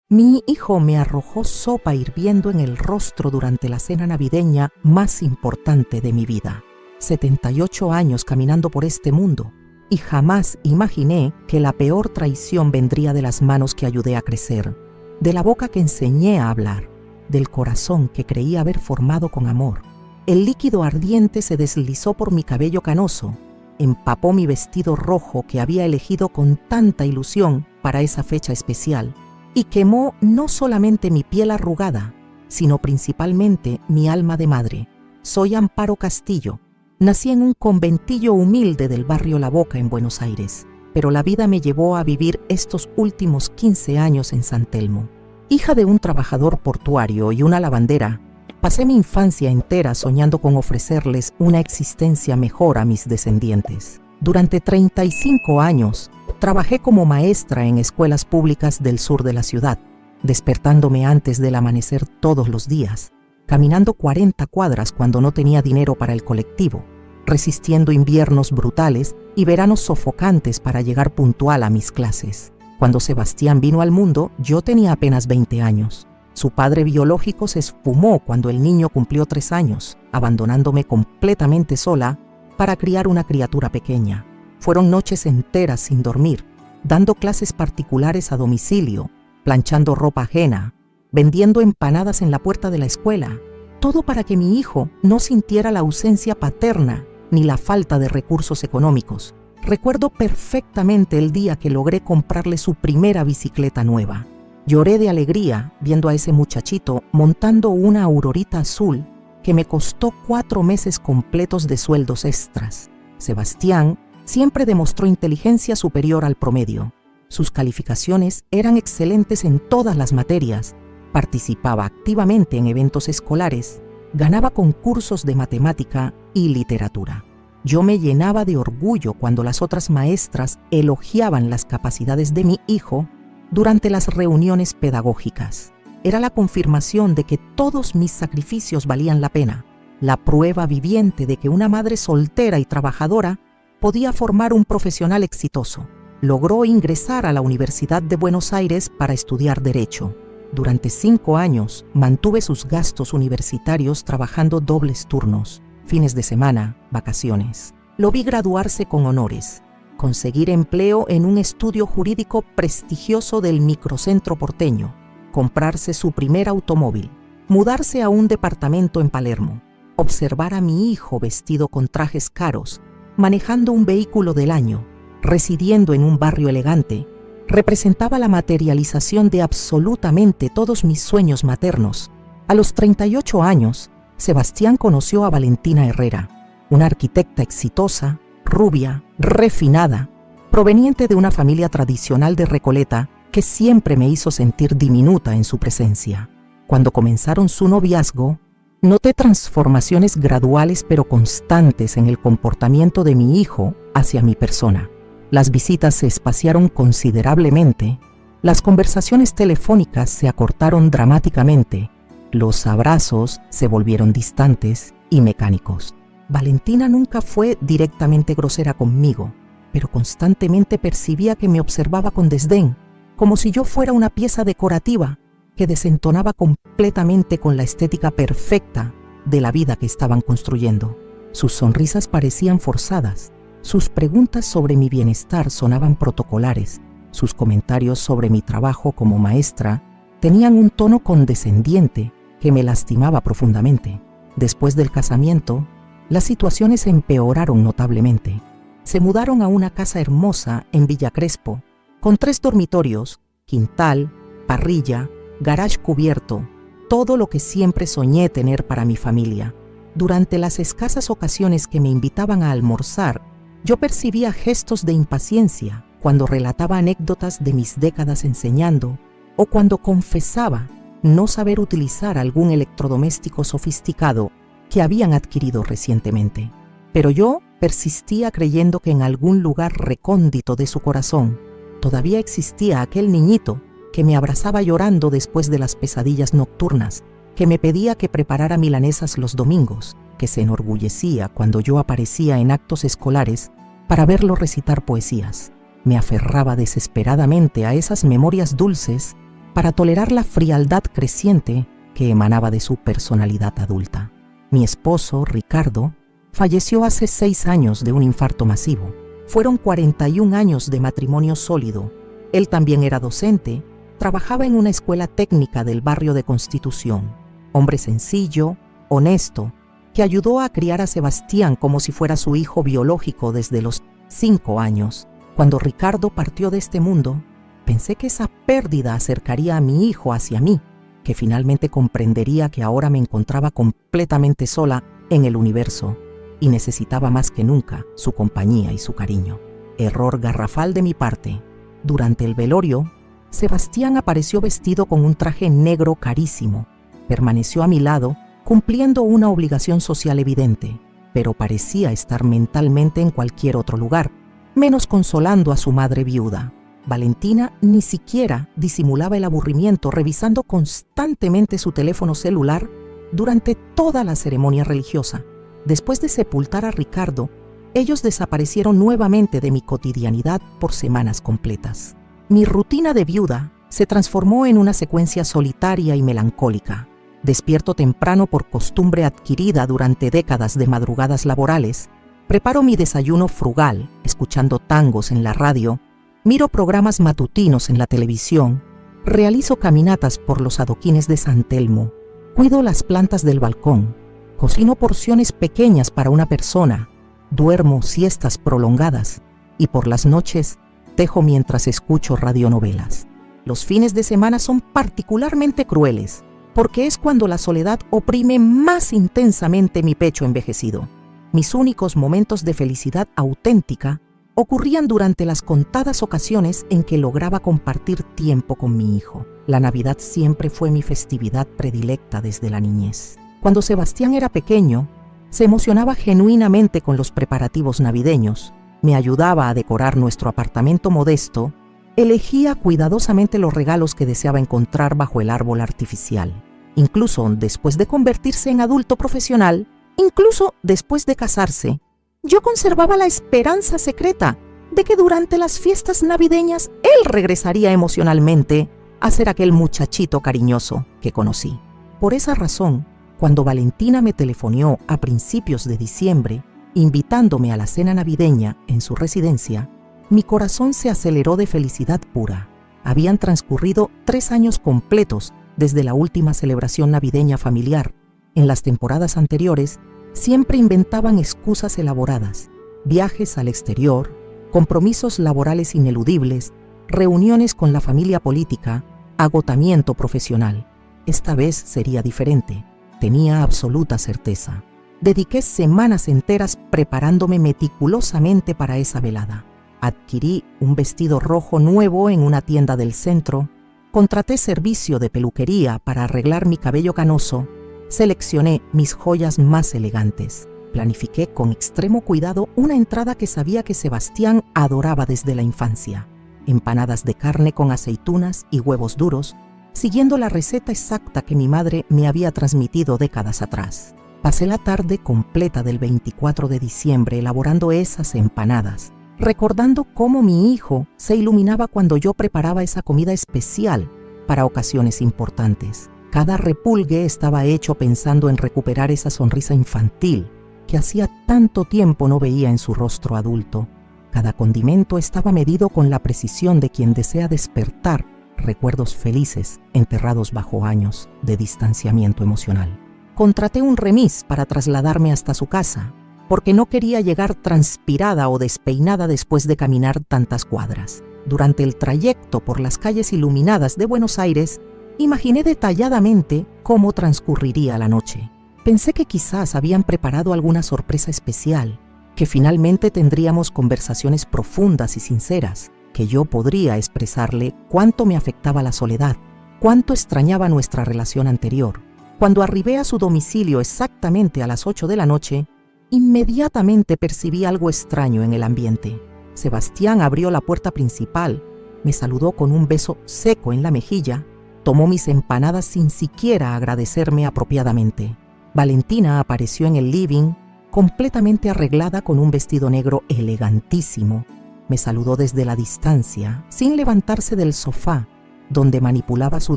Mi hijo me arrojó sopa hirviendo en el rostro durante la cena navideña más importante de mi vida. 78 años caminando por este mundo, y jamás imaginé que la peor traición vendría de las manos que ayudé a crecer, de la boca que enseñé a hablar, del corazón que creí haber formado con amor. El líquido ardiente se deslizó por mi cabello canoso, empapó mi vestido rojo que había elegido con tanta ilusión para esa fecha especial, y quemó no solamente mi piel arrugada, sino principalmente mi alma de madre. Soy Amparo Castillo. Nací en un conventillo humilde del barrio La Boca en Buenos Aires, pero la vida me llevó a vivir estos últimos 15 años en San Telmo. Hija de un trabajador portuario y una lavandera, pasé mi infancia entera soñando con ofrecerles una existencia mejor a mis descendientes. Durante 35 años, trabajé como maestra en escuelas públicas del sur de la ciudad, despertándome antes del amanecer todos los días, caminando 40 cuadras cuando no tenía dinero para el colectivo, resistiendo inviernos brutales y veranos sofocantes para llegar puntual a mis clases. Cuando Sebastián vino al mundo, yo tenía apenas 20 años. Su padre biológico se esfumó cuando el niño cumplió 3 años, abandonándome completamente sola para criar una criatura pequeña. Fueron noches enteras sin dormir, dando clases particulares a domicilio, planchando ropa ajena, vendiendo empanadas en la puerta de la escuela, todo para que mi hijo no sintiera la ausencia paterna ni la falta de recursos económicos. Recuerdo perfectamente el día que logré comprarle su primera bicicleta nueva. Lloré de alegría viendo a ese muchachito montando una Aurorita azul que me costó 4 meses completos de sueldos extras. Sebastián siempre demostró inteligencia superior al promedio. Sus calificaciones eran excelentes en todas las materias, participaba activamente en eventos escolares, ganaba concursos de matemática y literatura. Yo me llenaba de orgullo cuando las otras maestras elogiaban las capacidades de mi hijo durante las reuniones pedagógicas. Era la confirmación de que todos mis sacrificios valían la pena, la prueba viviente de que una madre soltera y trabajadora podía formar un profesional exitoso. Logró ingresar a la Universidad de Buenos Aires para estudiar Derecho. Durante 5 años mantuve sus gastos universitarios trabajando dobles turnos, fines de semana, vacaciones. Lo vi graduarse con honores, conseguir empleo en un estudio jurídico prestigioso del microcentro porteño, comprarse su primer automóvil, mudarse a un departamento en Palermo, observar a mi hijo vestido con trajes caros, manejando un vehículo del año, residiendo en un barrio elegante, representaba la materialización de absolutamente todos mis sueños maternos. A los 38 años, Sebastián conoció a Valentina Herrera, una arquitecta exitosa, rubia, refinada, proveniente de una familia tradicional de Recoleta que siempre me hizo sentir diminuta en su presencia. Cuando comenzaron su noviazgo, noté transformaciones graduales pero constantes en el comportamiento de mi hijo hacia mi persona. Las visitas se espaciaron considerablemente, las conversaciones telefónicas se acortaron dramáticamente, los abrazos se volvieron distantes y mecánicos. Valentina nunca fue directamente grosera conmigo, pero constantemente percibía que me observaba con desdén, como si yo fuera una pieza decorativa que desentonaba completamente con la estética perfecta de la vida que estaban construyendo. Sus sonrisas parecían forzadas, sus preguntas sobre mi bienestar sonaban protocolares, sus comentarios sobre mi trabajo como maestra tenían un tono condescendiente que me lastimaba profundamente. Después del casamiento, las situaciones empeoraron notablemente. Se mudaron a una casa hermosa en Villa Crespo, con 3 dormitorios, quintal, parrilla, garage cubierto, todo lo que siempre soñé tener para mi familia. Durante las escasas ocasiones que me invitaban a almorzar, yo percibía gestos de impaciencia cuando relataba anécdotas de mis décadas enseñando o cuando confesaba no saber utilizar algún electrodoméstico sofisticado que habían adquirido recientemente. Pero yo persistía creyendo que en algún lugar recóndito de su corazón todavía existía aquel niñito que me abrazaba llorando después de las pesadillas nocturnas, que me pedía que preparara milanesas los domingos, que se enorgullecía cuando yo aparecía en actos escolares para verlo recitar poesías. Me aferraba desesperadamente a esas memorias dulces para tolerar la frialdad creciente que emanaba de su personalidad adulta. Mi esposo, Ricardo, falleció hace 6 años de un infarto masivo. Fueron 41 años de matrimonio sólido. Él también era docente, trabajaba en una escuela técnica del barrio de Constitución. Hombre sencillo, honesto, que ayudó a criar a Sebastián como si fuera su hijo biológico desde los 5 años. Cuando Ricardo partió de este mundo, pensé que esa pérdida acercaría a mi hijo hacia mí, que finalmente comprendería que ahora me encontraba completamente sola en el universo y necesitaba más que nunca su compañía y su cariño. Error garrafal de mi parte. Durante el velorio, Sebastián apareció vestido con un traje negro carísimo. Permaneció a mi lado, cumpliendo una obligación social evidente, pero parecía estar mentalmente en cualquier otro lugar, menos consolando a su madre viuda. Valentina ni siquiera disimulaba el aburrimiento revisando constantemente su teléfono celular durante toda la ceremonia religiosa. Después de sepultar a Ricardo, ellos desaparecieron nuevamente de mi cotidianidad por semanas completas. Mi rutina de viuda se transformó en una secuencia solitaria y melancólica. Despierto temprano por costumbre adquirida durante décadas de madrugadas laborales, preparo mi desayuno frugal, escuchando tangos en la radio, miro programas matutinos en la televisión, realizo caminatas por los adoquines de San Telmo, cuido las plantas del balcón, cocino porciones pequeñas para una persona, duermo siestas prolongadas y por las noches tejo mientras escucho radionovelas. Los fines de semana son particularmente crueles, porque es cuando la soledad oprime más intensamente mi pecho envejecido. Mis únicos momentos de felicidad auténtica ocurrían durante las contadas ocasiones en que lograba compartir tiempo con mi hijo. La Navidad siempre fue mi festividad predilecta desde la niñez. Cuando Sebastián era pequeño, se emocionaba genuinamente con los preparativos navideños, me ayudaba a decorar nuestro apartamento modesto, elegía cuidadosamente los regalos que deseaba encontrar bajo el árbol artificial. Incluso después de convertirse en adulto profesional, incluso después de casarse, yo conservaba la esperanza secreta de que durante las fiestas navideñas él regresaría emocionalmente a ser aquel muchachito cariñoso que conocí. Por esa razón, cuando Valentina me telefoneó a principios de diciembre, invitándome a la cena navideña en su residencia, mi corazón se aceleró de felicidad pura. Habían transcurrido 3 años completos desde la última celebración navideña familiar. En las temporadas anteriores, siempre inventaban excusas elaboradas, viajes al exterior, compromisos laborales ineludibles, reuniones con la familia política, agotamiento profesional. Esta vez sería diferente, tenía absoluta certeza. Dediqué semanas enteras preparándome meticulosamente para esa velada. Adquirí un vestido rojo nuevo en una tienda del centro, contraté servicio de peluquería para arreglar mi cabello canoso, seleccioné mis joyas más elegantes. Planifiqué con extremo cuidado una entrada que sabía que Sebastián adoraba desde la infancia: empanadas de carne con aceitunas y huevos duros, siguiendo la receta exacta que mi madre me había transmitido décadas atrás. Pasé la tarde completa del 24 de diciembre elaborando esas empanadas, recordando cómo mi hijo se iluminaba cuando yo preparaba esa comida especial para ocasiones importantes. Cada repulgue estaba hecho pensando en recuperar esa sonrisa infantil que hacía tanto tiempo no veía en su rostro adulto. Cada condimento estaba medido con la precisión de quien desea despertar recuerdos felices enterrados bajo años de distanciamiento emocional. Contraté un remis para trasladarme hasta su casa, porque no quería llegar transpirada o despeinada después de caminar tantas cuadras. Durante el trayecto por las calles iluminadas de Buenos Aires, imaginé detalladamente cómo transcurriría la noche. Pensé que quizás habían preparado alguna sorpresa especial, que finalmente tendríamos conversaciones profundas y sinceras, que yo podría expresarle cuánto me afectaba la soledad, cuánto extrañaba nuestra relación anterior. Cuando arribé a su domicilio exactamente a las 8 de la noche, inmediatamente percibí algo extraño en el ambiente. Sebastián abrió la puerta principal, me saludó con un beso seco en la mejilla, tomó mis empanadas sin siquiera agradecerme apropiadamente. Valentina apareció en el living, completamente arreglada con un vestido negro elegantísimo. Me saludó desde la distancia, sin levantarse del sofá, donde manipulaba su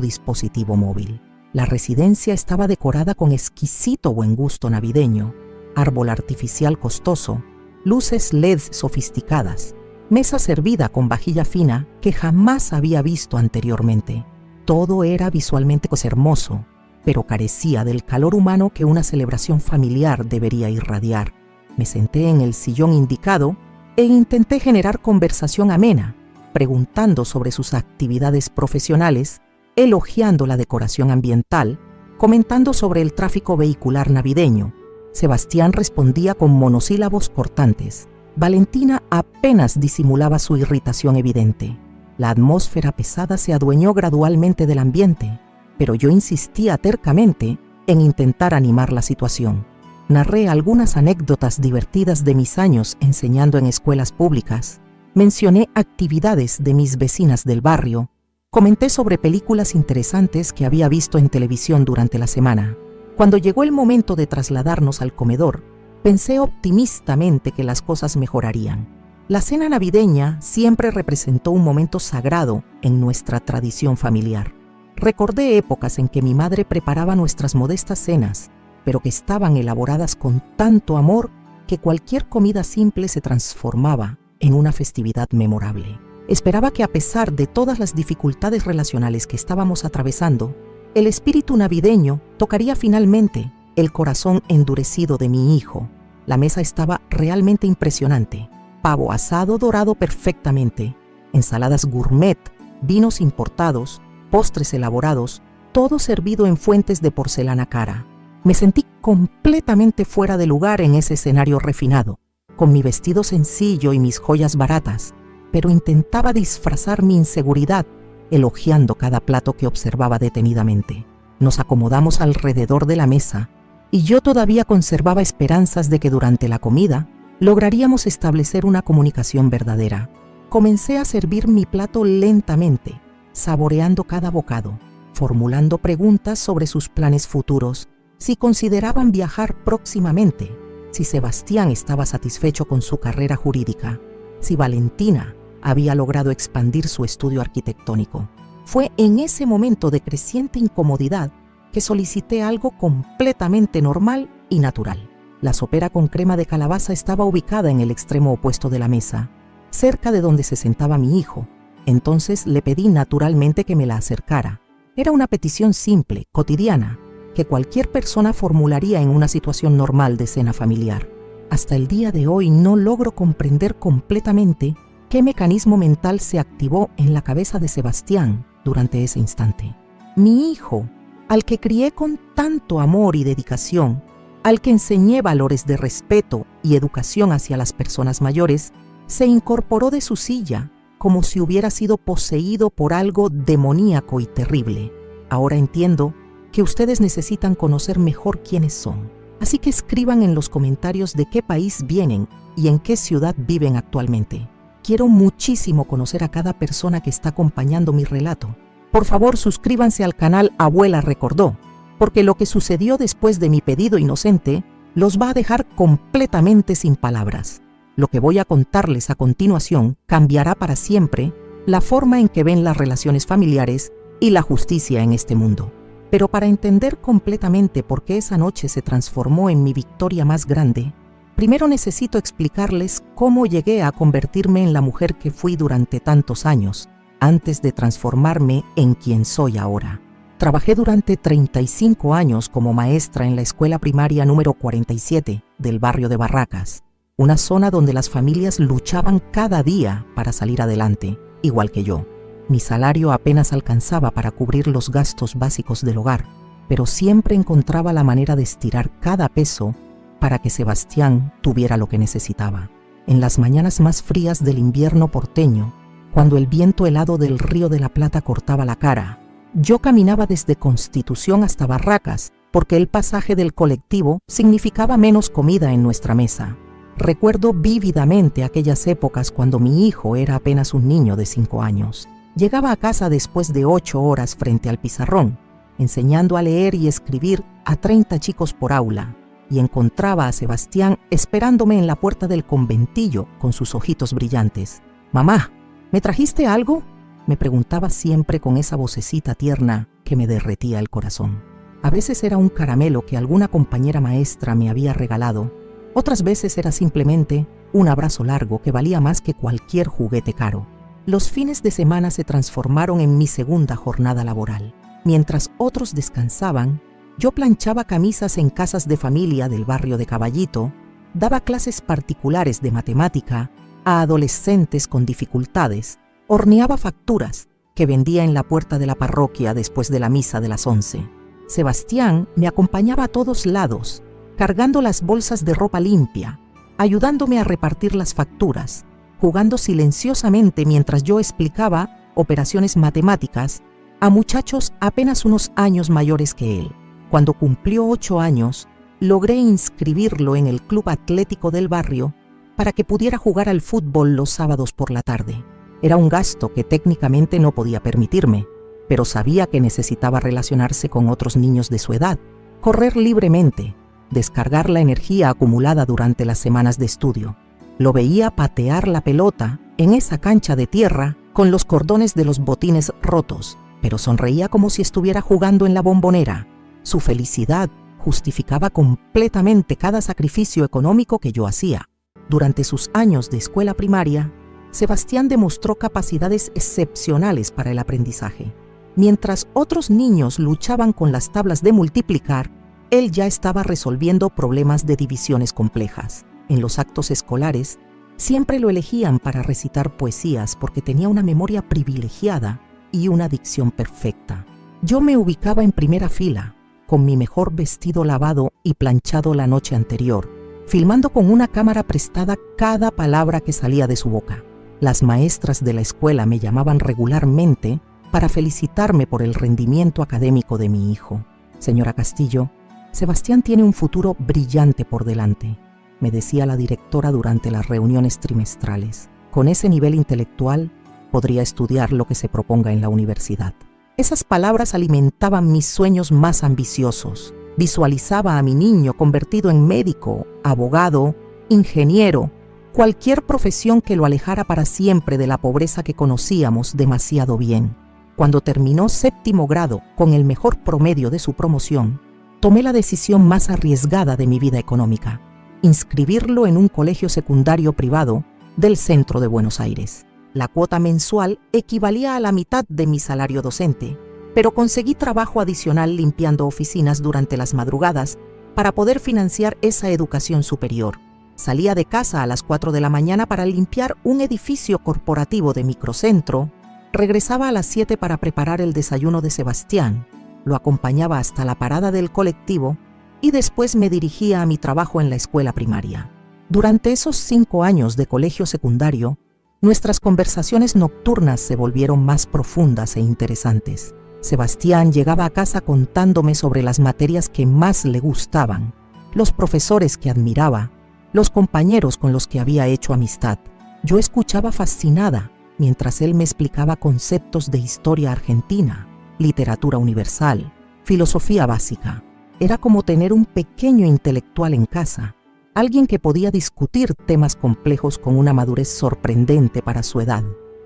dispositivo móvil. La residencia estaba decorada con exquisito buen gusto navideño, árbol artificial costoso, luces LED sofisticadas, mesa servida con vajilla fina que jamás había visto anteriormente. Todo era visualmente hermoso, pero carecía del calor humano que una celebración familiar debería irradiar. Me senté en el sillón indicado e intenté generar conversación amena, preguntando sobre sus actividades profesionales, elogiando la decoración ambiental, comentando sobre el tráfico vehicular navideño. Sebastián respondía con monosílabos cortantes. Valentina apenas disimulaba su irritación evidente. La atmósfera pesada se adueñó gradualmente del ambiente, pero yo insistía tercamente en intentar animar la situación. Narré algunas anécdotas divertidas de mis años enseñando en escuelas públicas. Mencioné actividades de mis vecinas del barrio. Comenté sobre películas interesantes que había visto en televisión durante la semana. Cuando llegó el momento de trasladarnos al comedor, pensé optimistamente que las cosas mejorarían. La cena navideña siempre representó un momento sagrado en nuestra tradición familiar. Recordé épocas en que mi madre preparaba nuestras modestas cenas, pero que estaban elaboradas con tanto amor que cualquier comida simple se transformaba en una festividad memorable. Esperaba que a pesar de todas las dificultades relacionales que estábamos atravesando, el espíritu navideño tocaría finalmente el corazón endurecido de mi hijo. La mesa estaba realmente impresionante. Pavo asado dorado perfectamente, ensaladas gourmet, vinos importados, postres elaborados, todo servido en fuentes de porcelana cara. Me sentí completamente fuera de lugar en ese escenario refinado, con mi vestido sencillo y mis joyas baratas, pero intentaba disfrazar mi inseguridad, elogiando cada plato que observaba detenidamente. Nos acomodamos alrededor de la mesa, y yo todavía conservaba esperanzas de que durante la comida lograríamos establecer una comunicación verdadera. Comencé a servir mi plato lentamente, saboreando cada bocado, formulando preguntas sobre sus planes futuros, si consideraban viajar próximamente, si Sebastián estaba satisfecho con su carrera jurídica, si Valentina había logrado expandir su estudio arquitectónico. Fue en ese momento de creciente incomodidad que solicité algo completamente normal y natural. La sopera con crema de calabaza estaba ubicada en el extremo opuesto de la mesa, cerca de donde se sentaba mi hijo. Entonces le pedí naturalmente que me la acercara. Era una petición simple, cotidiana, que cualquier persona formularía en una situación normal de cena familiar. Hasta el día de hoy no logro comprender completamente qué mecanismo mental se activó en la cabeza de Sebastián durante ese instante. Mi hijo, al que crié con tanto amor y dedicación, al que enseñé valores de respeto y educación hacia las personas mayores, se incorporó de su silla como si hubiera sido poseído por algo demoníaco y terrible. Ahora entiendo que ustedes necesitan conocer mejor quiénes son. Así que escriban en los comentarios de qué país vienen y en qué ciudad viven actualmente. Quiero muchísimo conocer a cada persona que está acompañando mi relato. Por favor, suscríbanse al canal Abuela Recordó, porque lo que sucedió después de mi pedido inocente los va a dejar completamente sin palabras. Lo que voy a contarles a continuación cambiará para siempre la forma en que ven las relaciones familiares y la justicia en este mundo. Pero para entender completamente por qué esa noche se transformó en mi victoria más grande, primero necesito explicarles cómo llegué a convertirme en la mujer que fui durante tantos años, antes de transformarme en quien soy ahora. Trabajé durante 35 años como maestra en la escuela primaria número 47 del barrio de Barracas, una zona donde las familias luchaban cada día para salir adelante, igual que yo. Mi salario apenas alcanzaba para cubrir los gastos básicos del hogar, pero siempre encontraba la manera de estirar cada peso para que Sebastián tuviera lo que necesitaba. En las mañanas más frías del invierno porteño, cuando el viento helado del Río de la Plata cortaba la cara, yo caminaba desde Constitución hasta Barracas, porque el pasaje del colectivo significaba menos comida en nuestra mesa. Recuerdo vívidamente aquellas épocas cuando mi hijo era apenas un niño de 5 años. Llegaba a casa después de 8 horas frente al pizarrón, enseñando a leer y escribir a 30 chicos por aula, y encontraba a Sebastián esperándome en la puerta del conventillo con sus ojitos brillantes. «Mamá, ¿me trajiste algo?», me preguntaba siempre con esa vocecita tierna que me derretía el corazón. A veces era un caramelo que alguna compañera maestra me había regalado, otras veces era simplemente un abrazo largo que valía más que cualquier juguete caro. Los fines de semana se transformaron en mi segunda jornada laboral. Mientras otros descansaban, yo planchaba camisas en casas de familia del barrio de Caballito, daba clases particulares de matemática a adolescentes con dificultades, horneaba facturas que vendía en la puerta de la parroquia después de la misa de las 11. Sebastián me acompañaba a todos lados, cargando las bolsas de ropa limpia, ayudándome a repartir las facturas, jugando silenciosamente mientras yo explicaba operaciones matemáticas a muchachos apenas unos años mayores que él. Cuando cumplió 8 años, logré inscribirlo en el club atlético del barrio para que pudiera jugar al fútbol los sábados por la tarde. Era un gasto que técnicamente no podía permitirme, pero sabía que necesitaba relacionarse con otros niños de su edad, correr libremente, descargar la energía acumulada durante las semanas de estudio. Lo veía patear la pelota en esa cancha de tierra con los cordones de los botines rotos, pero sonreía como si estuviera jugando en la Bombonera. Su felicidad justificaba completamente cada sacrificio económico que yo hacía. Durante sus años de escuela primaria, Sebastián demostró capacidades excepcionales para el aprendizaje. Mientras otros niños luchaban con las tablas de multiplicar, él ya estaba resolviendo problemas de divisiones complejas. En los actos escolares, siempre lo elegían para recitar poesías porque tenía una memoria privilegiada y una dicción perfecta. Yo me ubicaba en primera fila, con mi mejor vestido lavado y planchado la noche anterior, filmando con una cámara prestada cada palabra que salía de su boca. Las maestras de la escuela me llamaban regularmente para felicitarme por el rendimiento académico de mi hijo. Señora Castillo, Sebastián tiene un futuro brillante por delante, me decía la directora durante las reuniones trimestrales. Con ese nivel intelectual, podría estudiar lo que se proponga en la universidad. Esas palabras alimentaban mis sueños más ambiciosos. Visualizaba a mi niño convertido en médico, abogado, ingeniero, cualquier profesión que lo alejara para siempre de la pobreza que conocíamos demasiado bien. Cuando terminó 7º grado con el mejor promedio de su promoción, tomé la decisión más arriesgada de mi vida económica: inscribirlo en un colegio secundario privado del centro de Buenos Aires. La cuota mensual equivalía a la mitad de mi salario docente, pero conseguí trabajo adicional limpiando oficinas durante las madrugadas para poder financiar esa educación superior. Salía de casa a las 4 de la mañana para limpiar un edificio corporativo de microcentro, regresaba a las 7 para preparar el desayuno de Sebastián, lo acompañaba hasta la parada del colectivo y después me dirigía a mi trabajo en la escuela primaria. Durante esos 5 años de colegio secundario, nuestras conversaciones nocturnas se volvieron más profundas e interesantes. Sebastián llegaba a casa contándome sobre las materias que más le gustaban, los profesores que admiraba, los compañeros con los que había hecho amistad. Yo escuchaba fascinada mientras él me explicaba conceptos de historia argentina, literatura universal, filosofía básica. Era como tener un pequeño intelectual en casa, alguien que podía discutir temas complejos con una madurez sorprendente para su edad.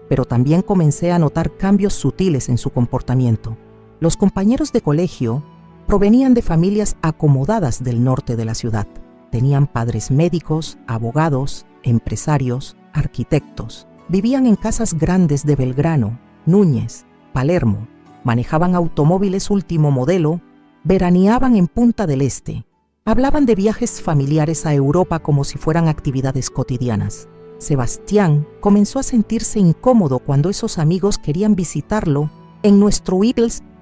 Pero también comencé a notar cambios sutiles en su comportamiento. Los compañeros de colegio provenían de familias acomodadas del norte de la ciudad. Tenían padres médicos, abogados, empresarios, arquitectos. Vivían en casas grandes de Belgrano, Núñez, Palermo. Manejaban automóviles último modelo, veraneaban en Punta del Este. Hablaban de viajes familiares a Europa como si fueran actividades cotidianas. Sebastián comenzó a sentirse incómodo cuando esos amigos querían visitarlo en nuestro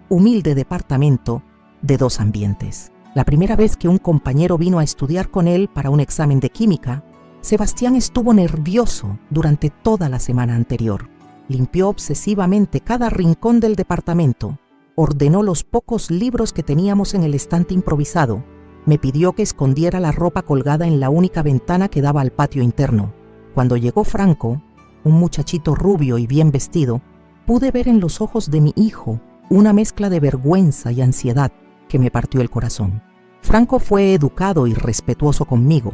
humilde departamento de 2 ambientes. La primera vez que un compañero vino a estudiar con él para un examen de química, Sebastián estuvo nervioso durante toda la semana anterior. Limpió obsesivamente cada rincón del departamento, ordenó los pocos libros que teníamos en el estante improvisado, me pidió que escondiera la ropa colgada en la única ventana que daba al patio interno. Cuando llegó Franco, un muchachito rubio y bien vestido, pude ver en los ojos de mi hijo una mezcla de vergüenza y ansiedad que me partió el corazón. Franco fue educado y respetuoso conmigo,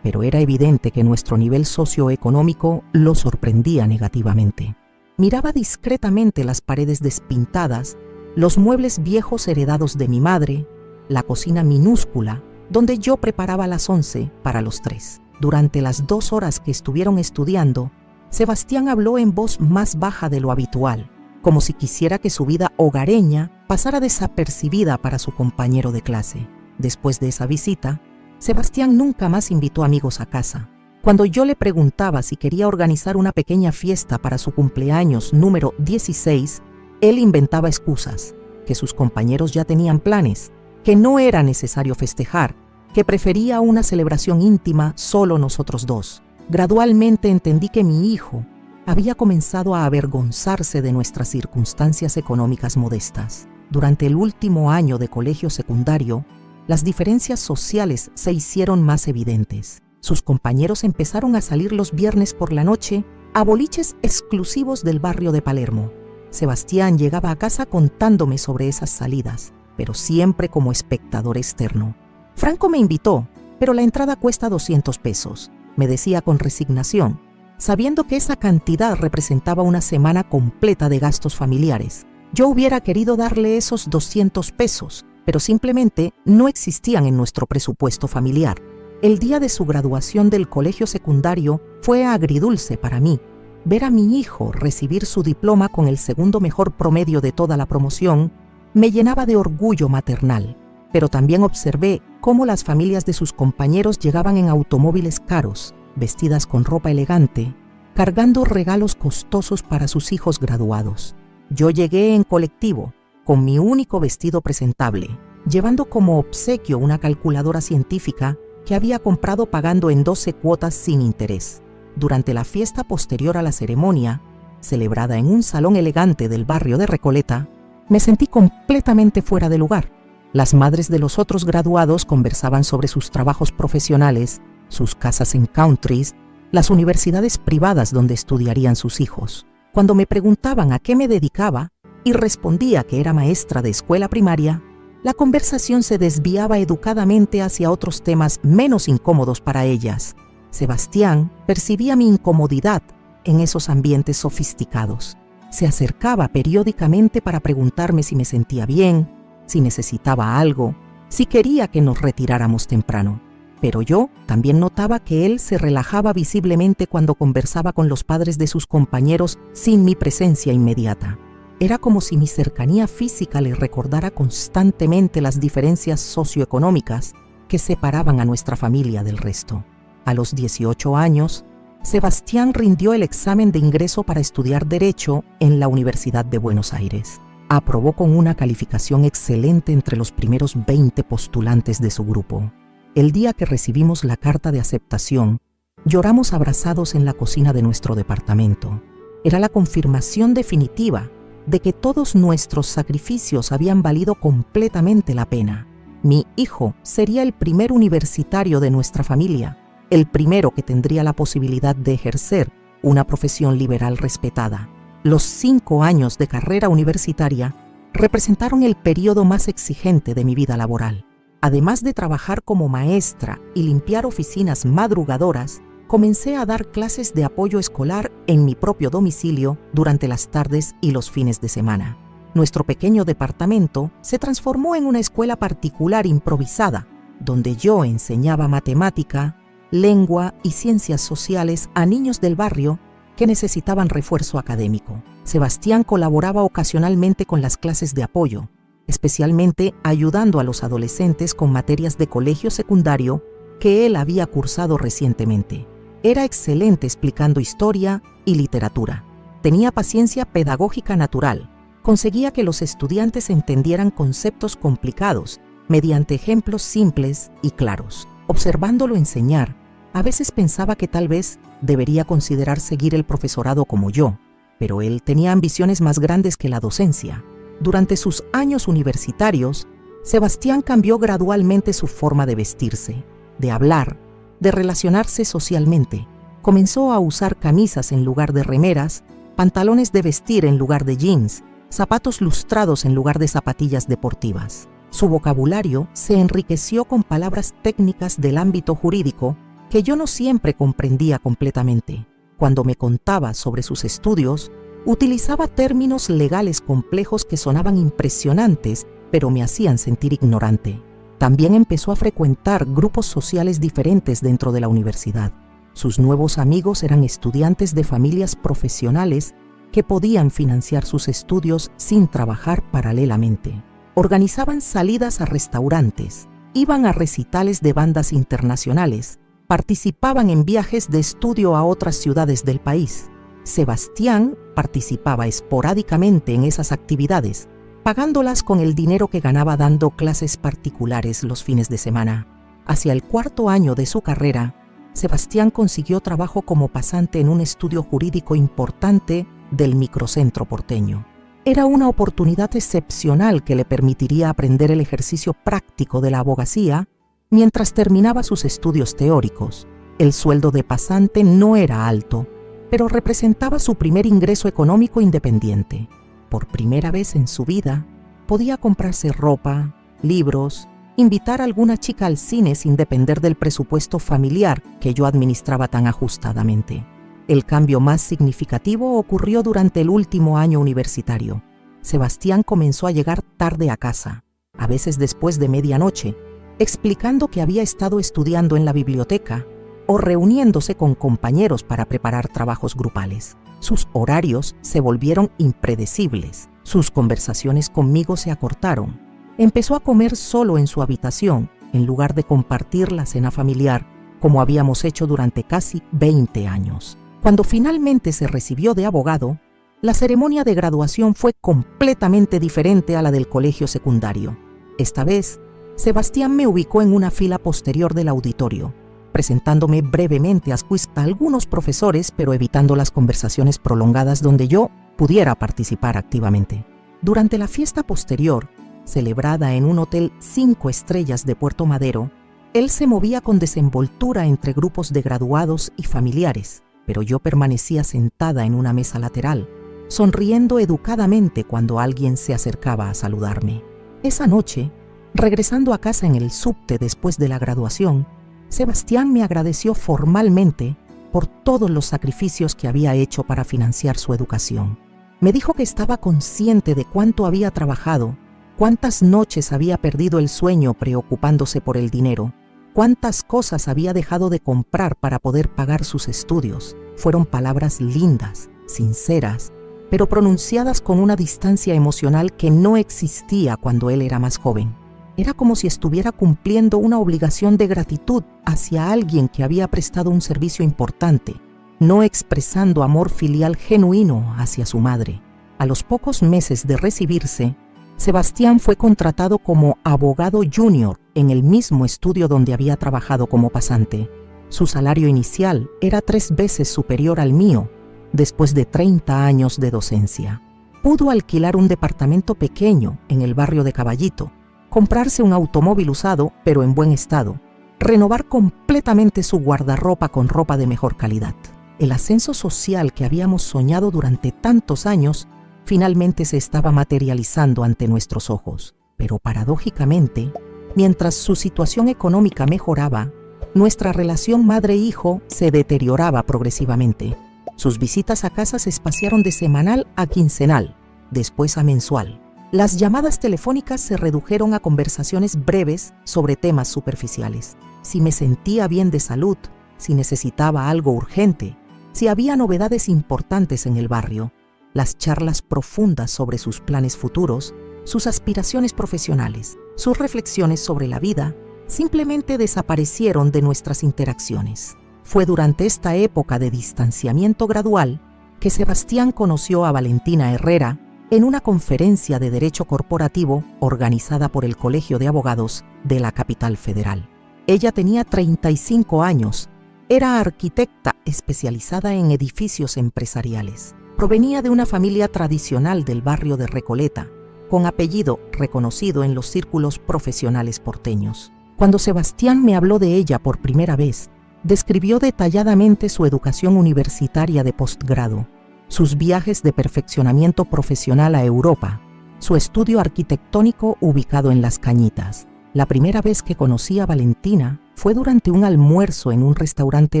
pero era evidente que nuestro nivel socioeconómico lo sorprendía negativamente. Miraba discretamente las paredes despintadas, los muebles viejos heredados de mi madre, la cocina minúscula, donde yo preparaba las 11 para los 3. Durante las 2 horas que estuvieron estudiando, Sebastián habló en voz más baja de lo habitual, como si quisiera que su vida hogareña pasara desapercibida para su compañero de clase. Después de esa visita, Sebastián nunca más invitó amigos a casa. Cuando yo le preguntaba si quería organizar una pequeña fiesta para su cumpleaños número 16, él inventaba excusas, que sus compañeros ya tenían planes, que no era necesario festejar, que prefería una celebración íntima solo nosotros dos. Gradualmente entendí que mi hijo había comenzado a avergonzarse de nuestras circunstancias económicas modestas. Durante el último año de colegio secundario, las diferencias sociales se hicieron más evidentes. Sus compañeros empezaron a salir los viernes por la noche a boliches exclusivos del barrio de Palermo. Sebastián llegaba a casa contándome sobre esas salidas, pero siempre como espectador externo. Franco me invitó, pero la entrada cuesta 200 pesos, me decía con resignación, sabiendo que esa cantidad representaba una semana completa de gastos familiares. Yo hubiera querido darle esos 200 pesos, pero simplemente no existían en nuestro presupuesto familiar. El día de su graduación del colegio secundario fue agridulce para mí. Ver a mi hijo recibir su diploma con el segundo mejor promedio de toda la promoción me llenaba de orgullo maternal, pero también observé cómo las familias de sus compañeros llegaban en automóviles caros, vestidas con ropa elegante, cargando regalos costosos para sus hijos graduados. Yo llegué en colectivo, con mi único vestido presentable, llevando como obsequio una calculadora científica que había comprado pagando en 12 cuotas sin interés. Durante la fiesta posterior a la ceremonia, celebrada en un salón elegante del barrio de Recoleta, me sentí completamente fuera de lugar. Las madres de los otros graduados conversaban sobre sus trabajos profesionales, sus casas en countries, las universidades privadas donde estudiarían sus hijos. Cuando me preguntaban a qué me dedicaba y respondía que era maestra de escuela primaria, la conversación se desviaba educadamente hacia otros temas menos incómodos para ellas. Sebastián percibía mi incomodidad en esos ambientes sofisticados. Se acercaba periódicamente para preguntarme si me sentía bien, si necesitaba algo, si quería que nos retiráramos temprano. Pero yo también notaba que él se relajaba visiblemente cuando conversaba con los padres de sus compañeros sin mi presencia inmediata. Era como si mi cercanía física le recordara constantemente las diferencias socioeconómicas que separaban a nuestra familia del resto. A los 18 años, Sebastián rindió el examen de ingreso para estudiar Derecho en la Universidad de Buenos Aires. Aprobó con una calificación excelente entre los primeros 20 postulantes de su grupo. El día que recibimos la carta de aceptación, lloramos abrazados en la cocina de nuestro departamento. Era la confirmación definitiva de que todos nuestros sacrificios habían valido completamente la pena. Mi hijo sería el primer universitario de nuestra familia, el primero que tendría la posibilidad de ejercer una profesión liberal respetada. Los 5 años de carrera universitaria representaron el periodo más exigente de mi vida laboral. Además de trabajar como maestra y limpiar oficinas madrugadoras, comencé a dar clases de apoyo escolar en mi propio domicilio durante las tardes y los fines de semana. Nuestro pequeño departamento se transformó en una escuela particular improvisada, donde yo enseñaba matemática, lengua y ciencias sociales a niños del barrio que necesitaban refuerzo académico. Sebastián colaboraba ocasionalmente con las clases de apoyo, especialmente ayudando a los adolescentes con materias de colegio secundario que él había cursado recientemente. Era excelente explicando historia y literatura. Tenía paciencia pedagógica natural. Conseguía que los estudiantes entendieran conceptos complicados mediante ejemplos simples y claros. Observándolo enseñar, a veces pensaba que tal vez debería considerar seguir el profesorado como yo, pero él tenía ambiciones más grandes que la docencia. Durante sus años universitarios, Sebastián cambió gradualmente su forma de vestirse, de hablar, de relacionarse socialmente. Comenzó a usar camisas en lugar de remeras, pantalones de vestir en lugar de jeans, zapatos lustrados en lugar de zapatillas deportivas. Su vocabulario se enriqueció con palabras técnicas del ámbito jurídico que yo no siempre comprendía completamente. Cuando me contaba sobre sus estudios, Utilizaba términos legales complejos que sonaban impresionantes, pero me hacían sentir ignorante. También empezó a frecuentar grupos sociales diferentes dentro de la universidad. Sus nuevos amigos eran estudiantes de familias profesionales que podían financiar sus estudios sin trabajar paralelamente. Organizaban salidas a restaurantes, iban a recitales de bandas internacionales, participaban en viajes de estudio a otras ciudades del país. Sebastián participaba esporádicamente en esas actividades, pagándolas con el dinero que ganaba dando clases particulares los fines de semana. Hacia el 4º año de su carrera, Sebastián consiguió trabajo como pasante en un estudio jurídico importante del microcentro porteño. Era una oportunidad excepcional que le permitiría aprender el ejercicio práctico de la abogacía mientras terminaba sus estudios teóricos. El sueldo de pasante no era alto, pero representaba su primer ingreso económico independiente. Por primera vez en su vida, podía comprarse ropa, libros, invitar a alguna chica al cine sin depender del presupuesto familiar que yo administraba tan ajustadamente. El cambio más significativo ocurrió durante el último año universitario. Sebastián comenzó a llegar tarde a casa, a veces después de medianoche, explicando que había estado estudiando en la biblioteca o reuniéndose con compañeros para preparar trabajos grupales. Sus horarios se volvieron impredecibles. Sus conversaciones conmigo se acortaron. Empezó a comer solo en su habitación, en lugar de compartir la cena familiar, como habíamos hecho durante casi 20 años. Cuando finalmente se recibió de abogado, la ceremonia de graduación fue completamente diferente a la del colegio secundario. Esta vez, Sebastián me ubicó en una fila posterior del auditorio, presentándome brevemente a algunos profesores, pero evitando las conversaciones prolongadas donde yo pudiera participar activamente. Durante la fiesta posterior, celebrada en un hotel 5 estrellas de Puerto Madero, él se movía con desenvoltura entre grupos de graduados y familiares, pero yo permanecía sentada en una mesa lateral, sonriendo educadamente cuando alguien se acercaba a saludarme. Esa noche, regresando a casa en el subte después de la graduación, Sebastián me agradeció formalmente por todos los sacrificios que había hecho para financiar su educación. Me dijo que estaba consciente de cuánto había trabajado, cuántas noches había perdido el sueño preocupándose por el dinero, cuántas cosas había dejado de comprar para poder pagar sus estudios. Fueron palabras lindas, sinceras, pero pronunciadas con una distancia emocional que no existía cuando él era más joven. Era como si estuviera cumpliendo una obligación de gratitud hacia alguien que había prestado un servicio importante, no expresando amor filial genuino hacia su madre. A los pocos meses de recibirse, Sebastián fue contratado como abogado junior en el mismo estudio donde había trabajado como pasante. Su salario inicial era 3 veces superior al mío, después de 30 años de docencia. Pudo alquilar un departamento pequeño en el barrio de Caballito, comprarse un automóvil usado pero en buen estado, renovar completamente su guardarropa con ropa de mejor calidad. El ascenso social que habíamos soñado durante tantos años finalmente se estaba materializando ante nuestros ojos. Pero paradójicamente, mientras su situación económica mejoraba, nuestra relación madre-hijo se deterioraba progresivamente. Sus visitas a casa se espaciaron de semanal a quincenal, después a mensual. Las llamadas telefónicas se redujeron a conversaciones breves sobre temas superficiales. Si me sentía bien de salud, si necesitaba algo urgente, si había novedades importantes en el barrio. Las charlas profundas sobre sus planes futuros, sus aspiraciones profesionales, sus reflexiones sobre la vida, simplemente desaparecieron de nuestras interacciones. Fue durante esta época de distanciamiento gradual que Sebastián conoció a Valentina Herrera en una conferencia de Derecho Corporativo organizada por el Colegio de Abogados de la Capital Federal. Ella tenía 35 años, era arquitecta especializada en edificios empresariales. Provenía de una familia tradicional del barrio de Recoleta, con apellido reconocido en los círculos profesionales porteños. Cuando Sebastián me habló de ella por primera vez, describió detalladamente su educación universitaria de posgrado, sus viajes de perfeccionamiento profesional a Europa, su estudio arquitectónico ubicado en Las Cañitas. La primera vez que conocí a Valentina fue durante un almuerzo en un restaurante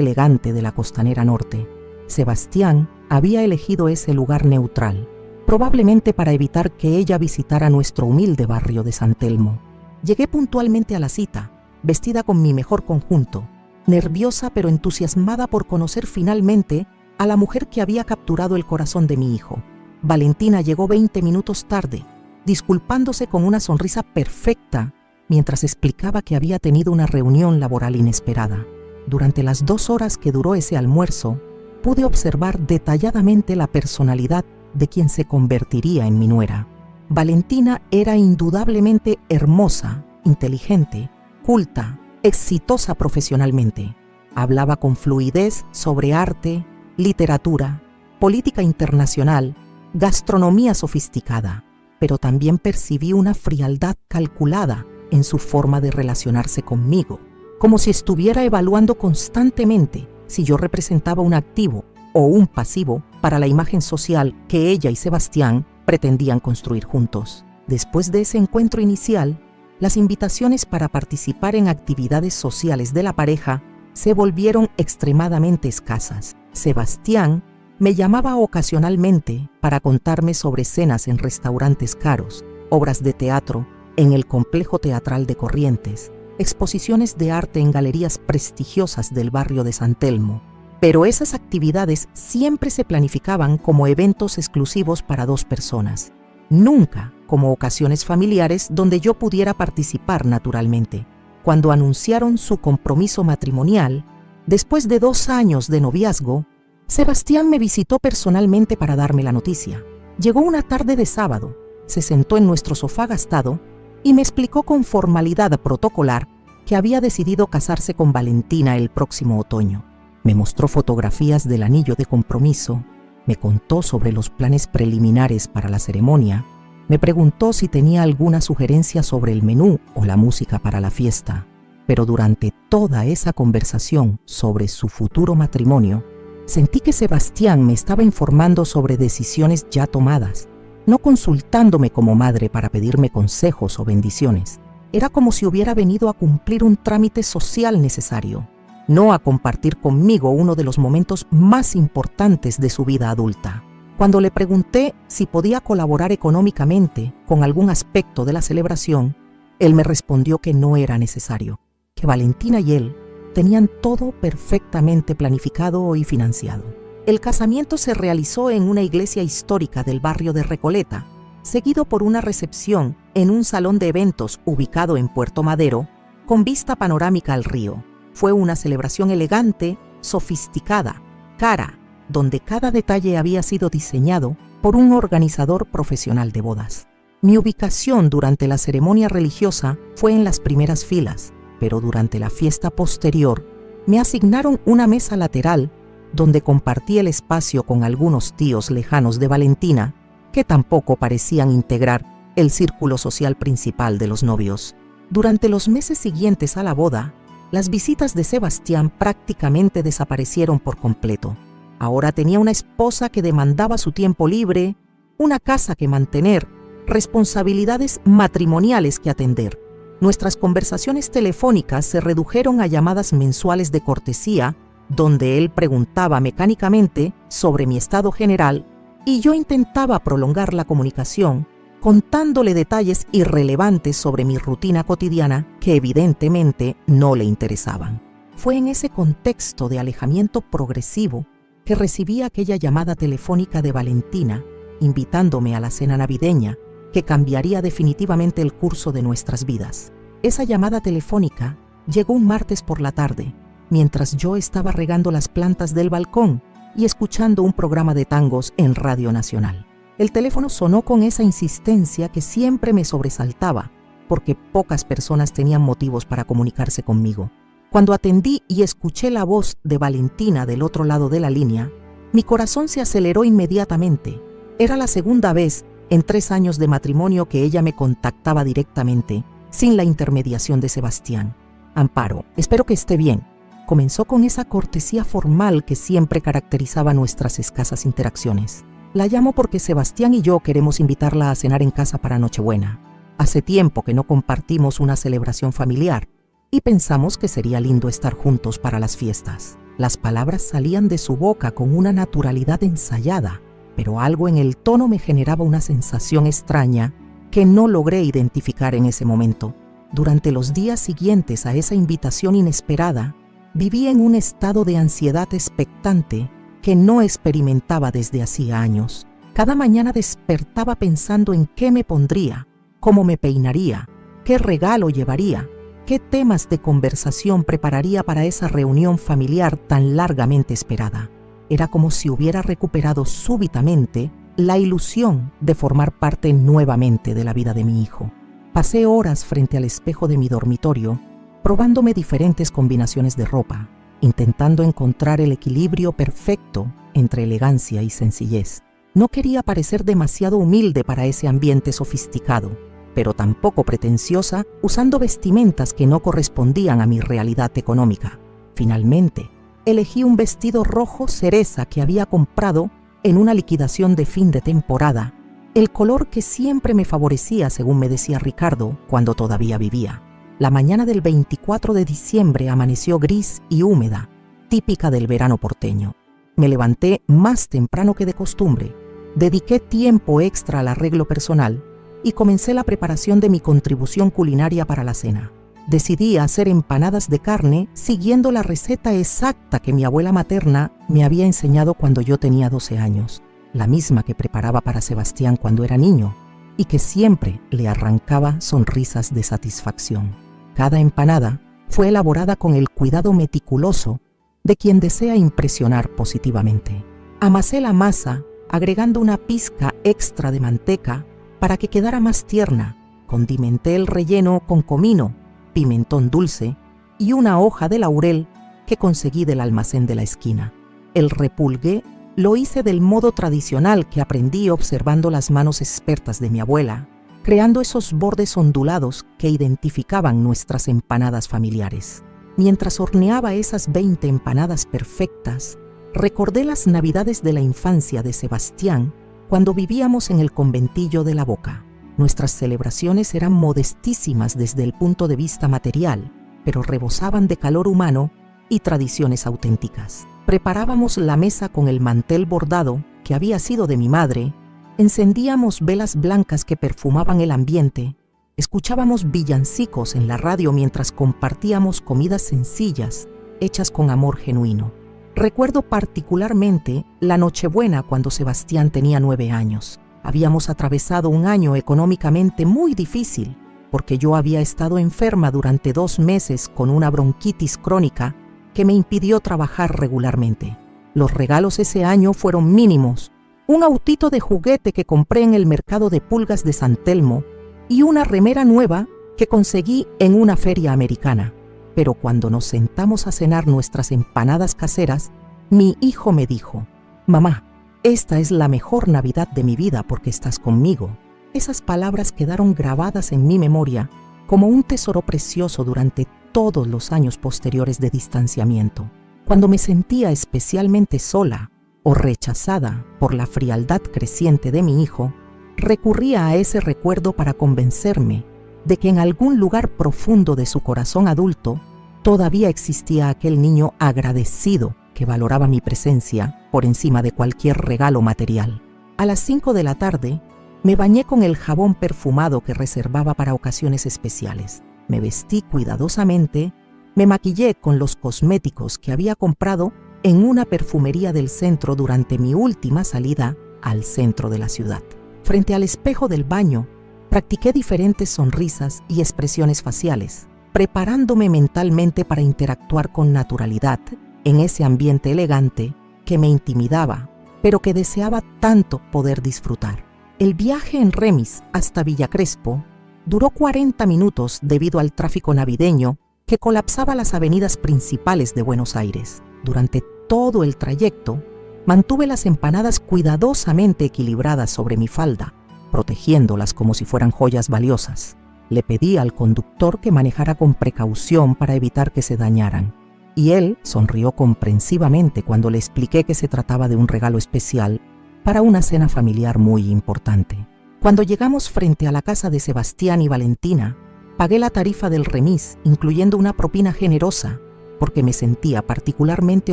elegante de la Costanera Norte. Sebastián había elegido ese lugar neutral, probablemente para evitar que ella visitara nuestro humilde barrio de San Telmo. Llegué puntualmente a la cita, vestida con mi mejor conjunto, nerviosa pero entusiasmada por conocer finalmente a la mujer que había capturado el corazón de mi hijo. Valentina llegó 20 minutos tarde, disculpándose con una sonrisa perfecta, mientras explicaba que había tenido una reunión laboral inesperada. Durante las 2 horas que duró ese almuerzo, pude observar detalladamente la personalidad de quien se convertiría en mi nuera. Valentina era indudablemente hermosa, inteligente, culta, exitosa profesionalmente. Hablaba con fluidez sobre arte, literatura, política internacional, gastronomía sofisticada, pero también percibí una frialdad calculada en su forma de relacionarse conmigo, como si estuviera evaluando constantemente si yo representaba un activo o un pasivo para la imagen social que ella y Sebastián pretendían construir juntos. Después de ese encuentro inicial, las invitaciones para participar en actividades sociales de la pareja se volvieron extremadamente escasas. Sebastián me llamaba ocasionalmente para contarme sobre cenas en restaurantes caros, obras de teatro en el Complejo Teatral de Corrientes, exposiciones de arte en galerías prestigiosas del barrio de San Telmo. Pero esas actividades siempre se planificaban como eventos exclusivos para 2 personas, nunca como ocasiones familiares donde yo pudiera participar naturalmente. Cuando anunciaron su compromiso matrimonial, después de 2 años de noviazgo, Sebastián me visitó personalmente para darme la noticia. Llegó una tarde de sábado, se sentó en nuestro sofá gastado y me explicó con formalidad protocolar que había decidido casarse con Valentina el próximo otoño. Me mostró fotografías del anillo de compromiso, me contó sobre los planes preliminares para la ceremonia, me preguntó si tenía alguna sugerencia sobre el menú o la música para la fiesta. Pero durante toda esa conversación sobre su futuro matrimonio, sentí que Sebastián me estaba informando sobre decisiones ya tomadas, no consultándome como madre para pedirme consejos o bendiciones. Era como si hubiera venido a cumplir un trámite social necesario, no a compartir conmigo uno de los momentos más importantes de su vida adulta. Cuando le pregunté si podía colaborar económicamente con algún aspecto de la celebración, él me respondió que no era necesario, que Valentina y él tenían todo perfectamente planificado y financiado. El casamiento se realizó en una iglesia histórica del barrio de Recoleta, seguido por una recepción en un salón de eventos ubicado en Puerto Madero, con vista panorámica al río. Fue una celebración elegante, sofisticada, cara, donde cada detalle había sido diseñado por un organizador profesional de bodas. Mi ubicación durante la ceremonia religiosa fue en las primeras filas, pero durante la fiesta posterior me asignaron una mesa lateral donde compartí el espacio con algunos tíos lejanos de Valentina que tampoco parecían integrar el círculo social principal de los novios. Durante los meses siguientes a la boda, las visitas de Sebastián prácticamente desaparecieron por completo. Ahora tenía una esposa que demandaba su tiempo libre, una casa que mantener, responsabilidades matrimoniales que atender. Nuestras conversaciones telefónicas se redujeron a llamadas mensuales de cortesía, donde él preguntaba mecánicamente sobre mi estado general y yo intentaba prolongar la comunicación, contándole detalles irrelevantes sobre mi rutina cotidiana que evidentemente no le interesaban. Fue en ese contexto de alejamiento progresivo que recibí aquella llamada telefónica de Valentina, invitándome a la cena navideña, que cambiaría definitivamente el curso de nuestras vidas. Esa llamada telefónica llegó un martes por la tarde, mientras yo estaba regando las plantas del balcón y escuchando un programa de tangos en Radio Nacional. El teléfono sonó con esa insistencia que siempre me sobresaltaba, porque pocas personas tenían motivos para comunicarse conmigo. Cuando atendí y escuché la voz de Valentina del otro lado de la línea, mi corazón se aceleró inmediatamente. Era la segunda vez en 3 años de matrimonio que ella me contactaba directamente, sin la intermediación de Sebastián. Amparo, espero que esté bien. Comenzó con esa cortesía formal que siempre caracterizaba nuestras escasas interacciones. La llamo porque Sebastián y yo queremos invitarla a cenar en casa para Nochebuena. Hace tiempo que no compartimos una celebración familiar y pensamos que sería lindo estar juntos para las fiestas. Las palabras salían de su boca con una naturalidad ensayada, pero algo en el tono me generaba una sensación extraña que no logré identificar en ese momento. Durante los días siguientes a esa invitación inesperada, viví en un estado de ansiedad expectante que no experimentaba desde hacía años. Cada mañana despertaba pensando en qué me pondría, cómo me peinaría, qué regalo llevaría, qué temas de conversación prepararía para esa reunión familiar tan largamente esperada. Era como si hubiera recuperado súbitamente la ilusión de formar parte nuevamente de la vida de mi hijo. Pasé horas frente al espejo de mi dormitorio, probándome diferentes combinaciones de ropa, intentando encontrar el equilibrio perfecto entre elegancia y sencillez. No quería parecer demasiado humilde para ese ambiente sofisticado, pero tampoco pretenciosa, usando vestimentas que no correspondían a mi realidad económica. Finalmente, elegí un vestido rojo cereza que había comprado en una liquidación de fin de temporada, el color que siempre me favorecía, según me decía Ricardo, cuando todavía vivía. La mañana del 24 de diciembre amaneció gris y húmeda, típica del verano porteño. Me levanté más temprano que de costumbre, dediqué tiempo extra al arreglo personal y comencé la preparación de mi contribución culinaria para la cena. Decidí hacer empanadas de carne siguiendo la receta exacta que mi abuela materna me había enseñado cuando yo tenía 12 años, la misma que preparaba para Sebastián cuando era niño y que siempre le arrancaba sonrisas de satisfacción. Cada empanada fue elaborada con el cuidado meticuloso de quien desea impresionar positivamente. Amasé la masa agregando una pizca extra de manteca para que quedara más tierna. Condimenté el relleno con comino, pimentón dulce y una hoja de laurel que conseguí del almacén de la esquina. El repulgue lo hice del modo tradicional que aprendí observando las manos expertas de mi abuela, creando esos bordes ondulados que identificaban nuestras empanadas familiares. Mientras horneaba esas 20 empanadas perfectas, recordé las navidades de la infancia de Sebastián cuando vivíamos en el conventillo de La Boca. Nuestras celebraciones eran modestísimas desde el punto de vista material, pero rebosaban de calor humano y tradiciones auténticas. Preparábamos la mesa con el mantel bordado que había sido de mi madre, encendíamos velas blancas que perfumaban el ambiente, escuchábamos villancicos en la radio mientras compartíamos comidas sencillas, hechas con amor genuino. Recuerdo particularmente la Nochebuena cuando Sebastián tenía 9 años. Habíamos atravesado un año económicamente muy difícil porque yo había estado enferma durante 2 meses con una bronquitis crónica que me impidió trabajar regularmente. Los regalos ese año fueron mínimos: un autito de juguete que compré en el mercado de pulgas de San Telmo y una remera nueva que conseguí en una feria americana. Pero cuando nos sentamos a cenar nuestras empanadas caseras, mi hijo me dijo: «Mamá, esta es la mejor Navidad de mi vida porque estás conmigo». Esas palabras quedaron grabadas en mi memoria como un tesoro precioso durante todos los años posteriores de distanciamiento. Cuando me sentía especialmente sola o rechazada por la frialdad creciente de mi hijo, recurría a ese recuerdo para convencerme de que en algún lugar profundo de su corazón adulto todavía existía aquel niño agradecido que valoraba mi presencia por encima de cualquier regalo material. A las 5 de la tarde me bañé con el jabón perfumado que reservaba para ocasiones especiales. Me vestí cuidadosamente, me maquillé con los cosméticos que había comprado en una perfumería del centro durante mi última salida al centro de la ciudad. Frente al espejo del baño, practiqué diferentes sonrisas y expresiones faciales, preparándome mentalmente para interactuar con naturalidad en ese ambiente elegante que me intimidaba, pero que deseaba tanto poder disfrutar. El viaje en remis hasta Villa Crespo duró 40 minutos debido al tráfico navideño que colapsaba las avenidas principales de Buenos Aires. Durante todo el trayecto, mantuve las empanadas cuidadosamente equilibradas sobre mi falda, protegiéndolas como si fueran joyas valiosas. Le pedí al conductor que manejara con precaución para evitar que se dañaran, y él sonrió comprensivamente cuando le expliqué que se trataba de un regalo especial para una cena familiar muy importante. Cuando llegamos frente a la casa de Sebastián y Valentina, pagué la tarifa del remis, incluyendo una propina generosa, porque me sentía particularmente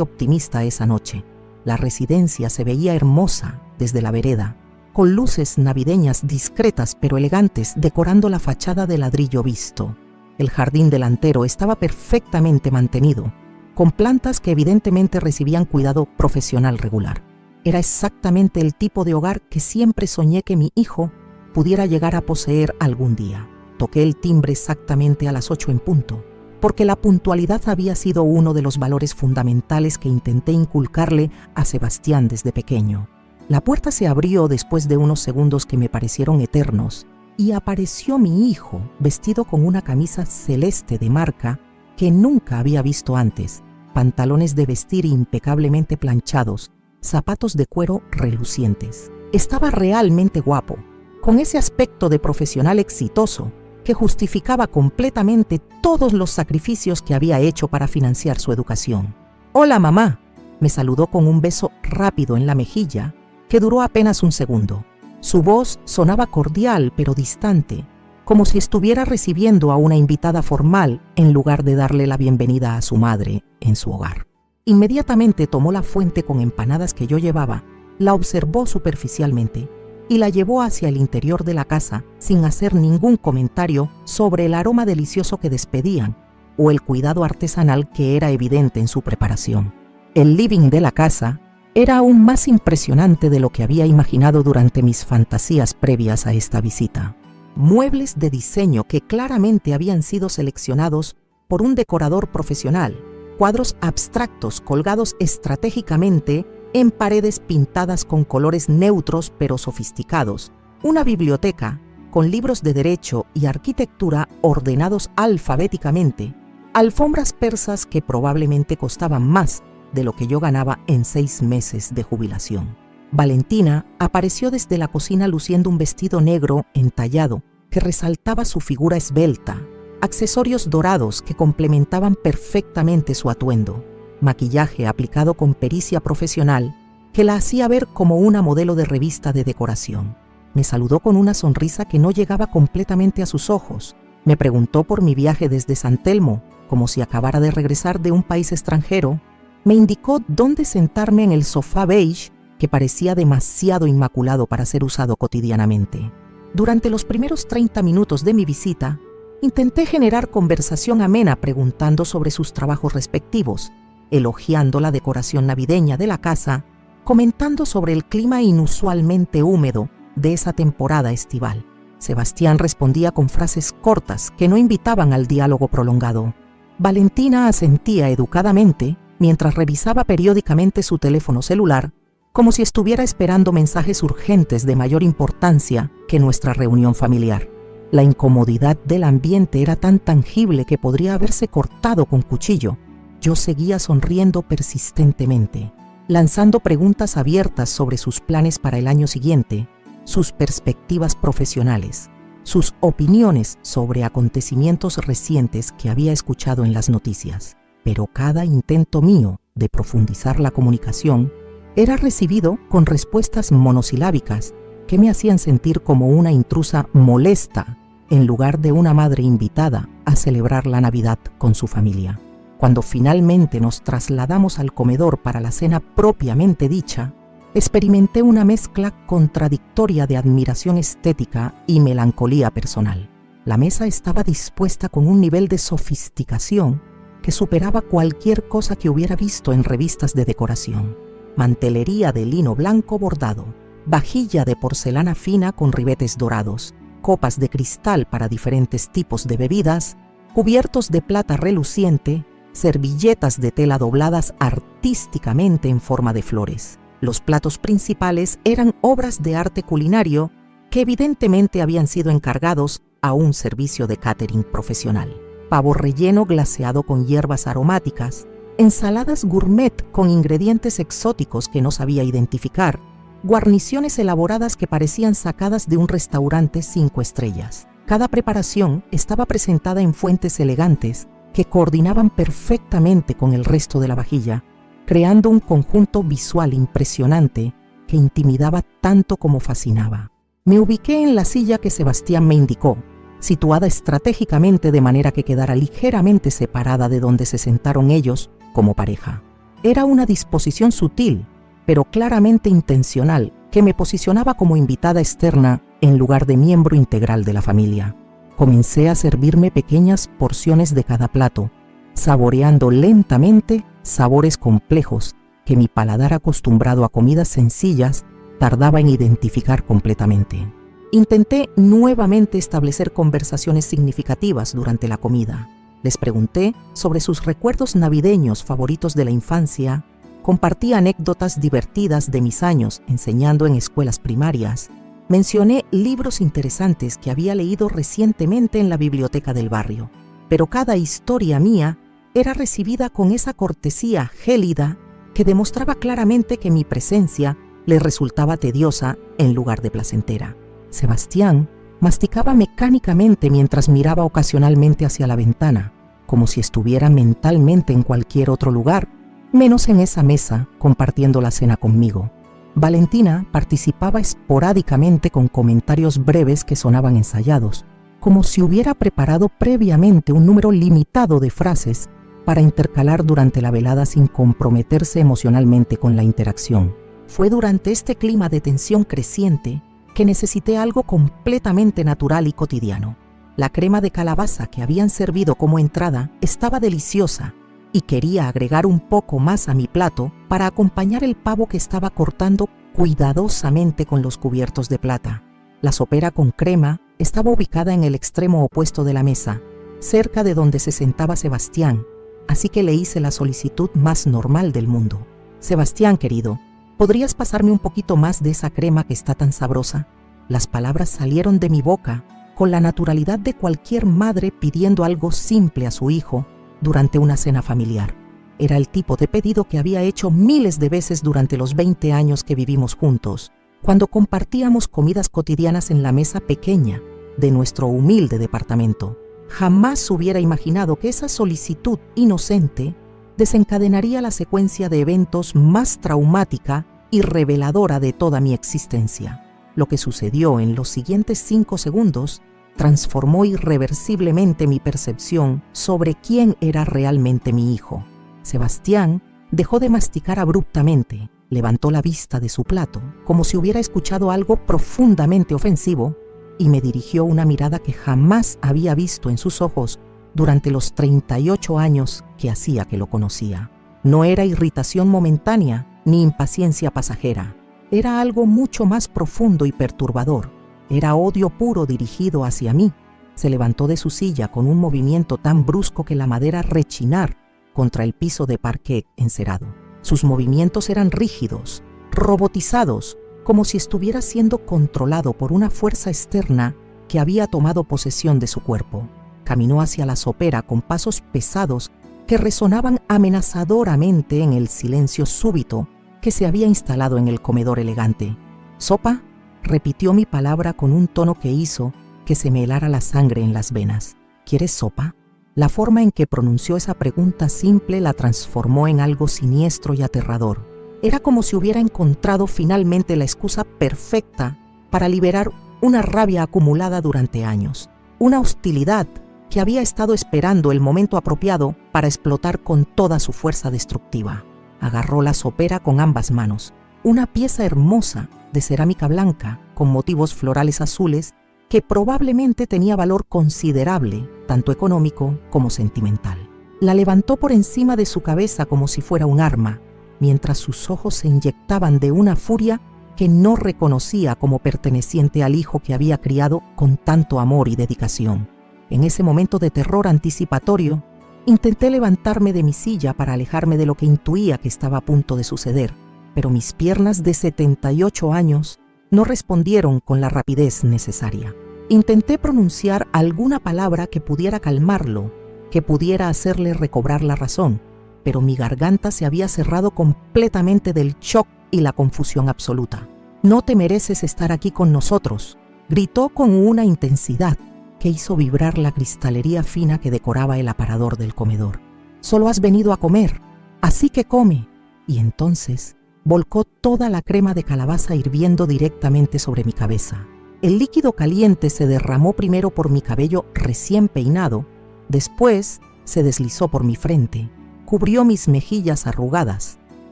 optimista esa noche. La residencia se veía hermosa desde la vereda, con luces navideñas discretas pero elegantes decorando la fachada de ladrillo visto. El jardín delantero estaba perfectamente mantenido, con plantas que evidentemente recibían cuidado profesional regular. Era exactamente el tipo de hogar que siempre soñé que mi hijo pudiera llegar a poseer algún día. Toqué el timbre exactamente a las 8 en punto, porque la puntualidad había sido uno de los valores fundamentales que intenté inculcarle a Sebastián desde pequeño. La puerta se abrió después de unos segundos que me parecieron eternos, y apareció mi hijo vestido con una camisa celeste de marca que nunca había visto antes, pantalones de vestir impecablemente planchados, zapatos de cuero relucientes. Estaba realmente guapo, con ese aspecto de profesional exitoso que justificaba completamente todos los sacrificios que había hecho para financiar su educación. «Hola, mamá», me saludó con un beso rápido en la mejilla que duró apenas un segundo. Su voz sonaba cordial pero distante, como si estuviera recibiendo a una invitada formal en lugar de darle la bienvenida a su madre en su hogar. Inmediatamente tomó la fuente con empanadas que yo llevaba, la observó superficialmente y la llevó hacia el interior de la casa sin hacer ningún comentario sobre el aroma delicioso que despedían o el cuidado artesanal que era evidente en su preparación. El living de la casa era aún más impresionante de lo que había imaginado durante mis fantasías previas a esta visita. Muebles de diseño que claramente habían sido seleccionados por un decorador profesional, cuadros abstractos colgados estratégicamente en paredes pintadas con colores neutros pero sofisticados, una biblioteca con libros de derecho y arquitectura ordenados alfabéticamente, alfombras persas que probablemente costaban más de lo que yo ganaba en 6 meses de jubilación. Valentina apareció desde la cocina luciendo un vestido negro entallado que resaltaba su figura esbelta, accesorios dorados que complementaban perfectamente su atuendo, maquillaje aplicado con pericia profesional que la hacía ver como una modelo de revista de decoración. Me saludó con una sonrisa que no llegaba completamente a sus ojos. Me preguntó por mi viaje desde San Telmo, como si acabara de regresar de un país extranjero. Me indicó dónde sentarme en el sofá beige que parecía demasiado inmaculado para ser usado cotidianamente. Durante los primeros 30 minutos de mi visita, intenté generar conversación amena preguntando sobre sus trabajos respectivos, elogiando la decoración navideña de la casa, comentando sobre el clima inusualmente húmedo de esa temporada estival. Sebastián respondía con frases cortas que no invitaban al diálogo prolongado. Valentina asentía educadamente mientras revisaba periódicamente su teléfono celular, como si estuviera esperando mensajes urgentes de mayor importancia que nuestra reunión familiar. La incomodidad del ambiente era tan tangible que podría haberse cortado con cuchillo. Yo seguía sonriendo persistentemente, lanzando preguntas abiertas sobre sus planes para el año siguiente, sus perspectivas profesionales, sus opiniones sobre acontecimientos recientes que había escuchado en las noticias. Pero cada intento mío de profundizar la comunicación era recibido con respuestas monosilábicas que me hacían sentir como una intrusa molesta en lugar de una madre invitada a celebrar la Navidad con su familia. Cuando finalmente nos trasladamos al comedor para la cena propiamente dicha, experimenté una mezcla contradictoria de admiración estética y melancolía personal. La mesa estaba dispuesta con un nivel de sofisticación que superaba cualquier cosa que hubiera visto en revistas de decoración. Mantelería de lino blanco bordado, vajilla de porcelana fina con ribetes dorados, copas de cristal para diferentes tipos de bebidas, cubiertos de plata reluciente, servilletas de tela dobladas artísticamente en forma de flores. Los platos principales eran obras de arte culinario que evidentemente habían sido encargados a un servicio de catering profesional. Pavo relleno glaseado con hierbas aromáticas, ensaladas gourmet con ingredientes exóticos que no sabía identificar, guarniciones elaboradas que parecían sacadas de un restaurante 5 estrellas. Cada preparación estaba presentada en fuentes elegantes que coordinaban perfectamente con el resto de la vajilla, creando un conjunto visual impresionante que intimidaba tanto como fascinaba. Me ubiqué en la silla que Sebastián me indicó, situada estratégicamente de manera que quedara ligeramente separada de donde se sentaron ellos como pareja. Era una disposición sutil, pero claramente intencional, que me posicionaba como invitada externa en lugar de miembro integral de la familia. Comencé a servirme pequeñas porciones de cada plato, saboreando lentamente sabores complejos que mi paladar acostumbrado a comidas sencillas tardaba en identificar completamente. Intenté nuevamente establecer conversaciones significativas durante la comida. Les pregunté sobre sus recuerdos navideños favoritos de la infancia, compartí anécdotas divertidas de mis años enseñando en escuelas primarias, mencioné libros interesantes que había leído recientemente en la biblioteca del barrio, pero cada historia mía era recibida con esa cortesía gélida que demostraba claramente que mi presencia le resultaba tediosa en lugar de placentera. Sebastián masticaba mecánicamente mientras miraba ocasionalmente hacia la ventana, como si estuviera mentalmente en cualquier otro lugar, menos en esa mesa compartiendo la cena conmigo. Valentina participaba esporádicamente con comentarios breves que sonaban ensayados, como si hubiera preparado previamente un número limitado de frases para intercalar durante la velada sin comprometerse emocionalmente con la interacción. Fue durante este clima de tensión creciente que necesité algo completamente natural y cotidiano. La crema de calabaza que habían servido como entrada estaba deliciosa y quería agregar un poco más a mi plato para acompañar el pavo que estaba cortando cuidadosamente con los cubiertos de plata. La sopera con crema estaba ubicada en el extremo opuesto de la mesa, cerca de donde se sentaba Sebastián, así que le hice la solicitud más normal del mundo. Sebastián, querido, ¿podrías pasarme un poquito más de esa crema que está tan sabrosa? Las palabras salieron de mi boca con la naturalidad de cualquier madre pidiendo algo simple a su hijo durante una cena familiar. Era el tipo de pedido que había hecho miles de veces durante los 20 años que vivimos juntos, cuando compartíamos comidas cotidianas en la mesa pequeña de nuestro humilde departamento. Jamás hubiera imaginado que esa solicitud inocente desencadenaría la secuencia de eventos más traumática y reveladora de toda mi existencia. Lo que sucedió en los siguientes 5 segundos transformó irreversiblemente mi percepción sobre quién era realmente mi hijo. Sebastián dejó de masticar abruptamente, levantó la vista de su plato, como si hubiera escuchado algo profundamente ofensivo, y me dirigió una mirada que jamás había visto en sus ojos durante los 38 años que hacía que lo conocía. No era irritación momentánea ni impaciencia pasajera. Era algo mucho más profundo y perturbador. Era odio puro dirigido hacia mí. Se levantó de su silla con un movimiento tan brusco que la madera rechinar contra el piso de parquet encerado. Sus movimientos eran rígidos, robotizados, como si estuviera siendo controlado por una fuerza externa que había tomado posesión de su cuerpo. Caminó hacia la sopera con pasos pesados que resonaban amenazadoramente en el silencio súbito que se había instalado en el comedor elegante. ¿Sopa? Repitió mi palabra con un tono que hizo que se me helara la sangre en las venas. ¿Quieres sopa? La forma en que pronunció esa pregunta simple la transformó en algo siniestro y aterrador. Era como si hubiera encontrado finalmente la excusa perfecta para liberar una rabia acumulada durante años, una hostilidad que había estado esperando el momento apropiado para explotar con toda su fuerza destructiva. Agarró la sopera con ambas manos, una pieza hermosa de cerámica blanca con motivos florales azules que probablemente tenía valor considerable, tanto económico como sentimental. La levantó por encima de su cabeza como si fuera un arma, mientras sus ojos se inyectaban de una furia que no reconocía como perteneciente al hijo que había criado con tanto amor y dedicación. En ese momento de terror anticipatorio, intenté levantarme de mi silla para alejarme de lo que intuía que estaba a punto de suceder, pero mis piernas de 78 años no respondieron con la rapidez necesaria. Intenté pronunciar alguna palabra que pudiera calmarlo, que pudiera hacerle recobrar la razón, pero mi garganta se había cerrado completamente del shock y la confusión absoluta. «No te mereces estar aquí con nosotros», gritó con una intensidad que hizo vibrar la cristalería fina que decoraba el aparador del comedor. «Solo has venido a comer, así que come». Y entonces volcó toda la crema de calabaza hirviendo directamente sobre mi cabeza. El líquido caliente se derramó primero por mi cabello recién peinado, después se deslizó por mi frente, cubrió mis mejillas arrugadas,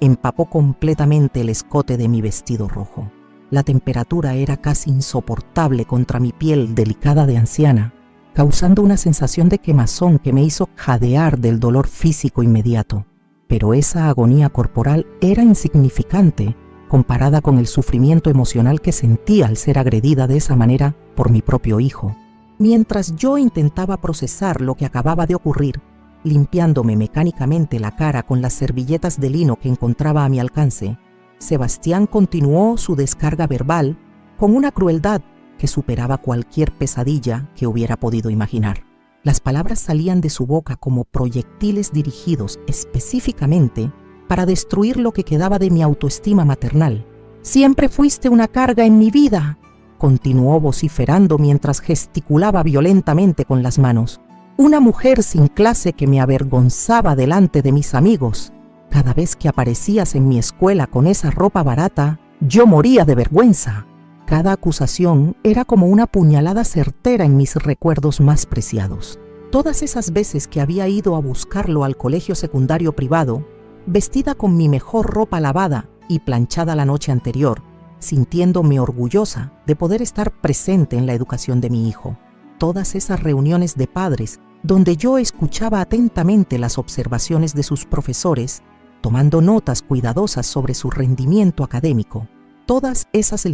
empapó completamente el escote de mi vestido rojo. La temperatura era casi insoportable contra mi piel delicada de anciana, causando una sensación de quemazón que me hizo jadear del dolor físico inmediato. Pero esa agonía corporal era insignificante comparada con el sufrimiento emocional que sentía al ser agredida de esa manera por mi propio hijo. Mientras yo intentaba procesar lo que acababa de ocurrir, limpiándome mecánicamente la cara con las servilletas de lino que encontraba a mi alcance, Sebastián continuó su descarga verbal con una crueldad que superaba cualquier pesadilla que hubiera podido imaginar. Las palabras salían de su boca como proyectiles dirigidos específicamente para destruir lo que quedaba de mi autoestima maternal. «Siempre fuiste una carga en mi vida», continuó vociferando mientras gesticulaba violentamente con las manos. «Una mujer sin clase que me avergonzaba delante de mis amigos. Cada vez que aparecías en mi escuela con esa ropa barata, yo moría de vergüenza». Cada acusación era como una puñalada certera en mis recuerdos más preciados. Todas esas veces que había ido a buscarlo al colegio secundario privado, vestida con mi mejor ropa lavada y planchada la noche anterior, sintiéndome orgullosa de poder estar presente en la educación de mi hijo. Todas esas reuniones de padres donde yo escuchaba atentamente las observaciones de sus profesores, tomando notas cuidadosas sobre su rendimiento académico. Todas esas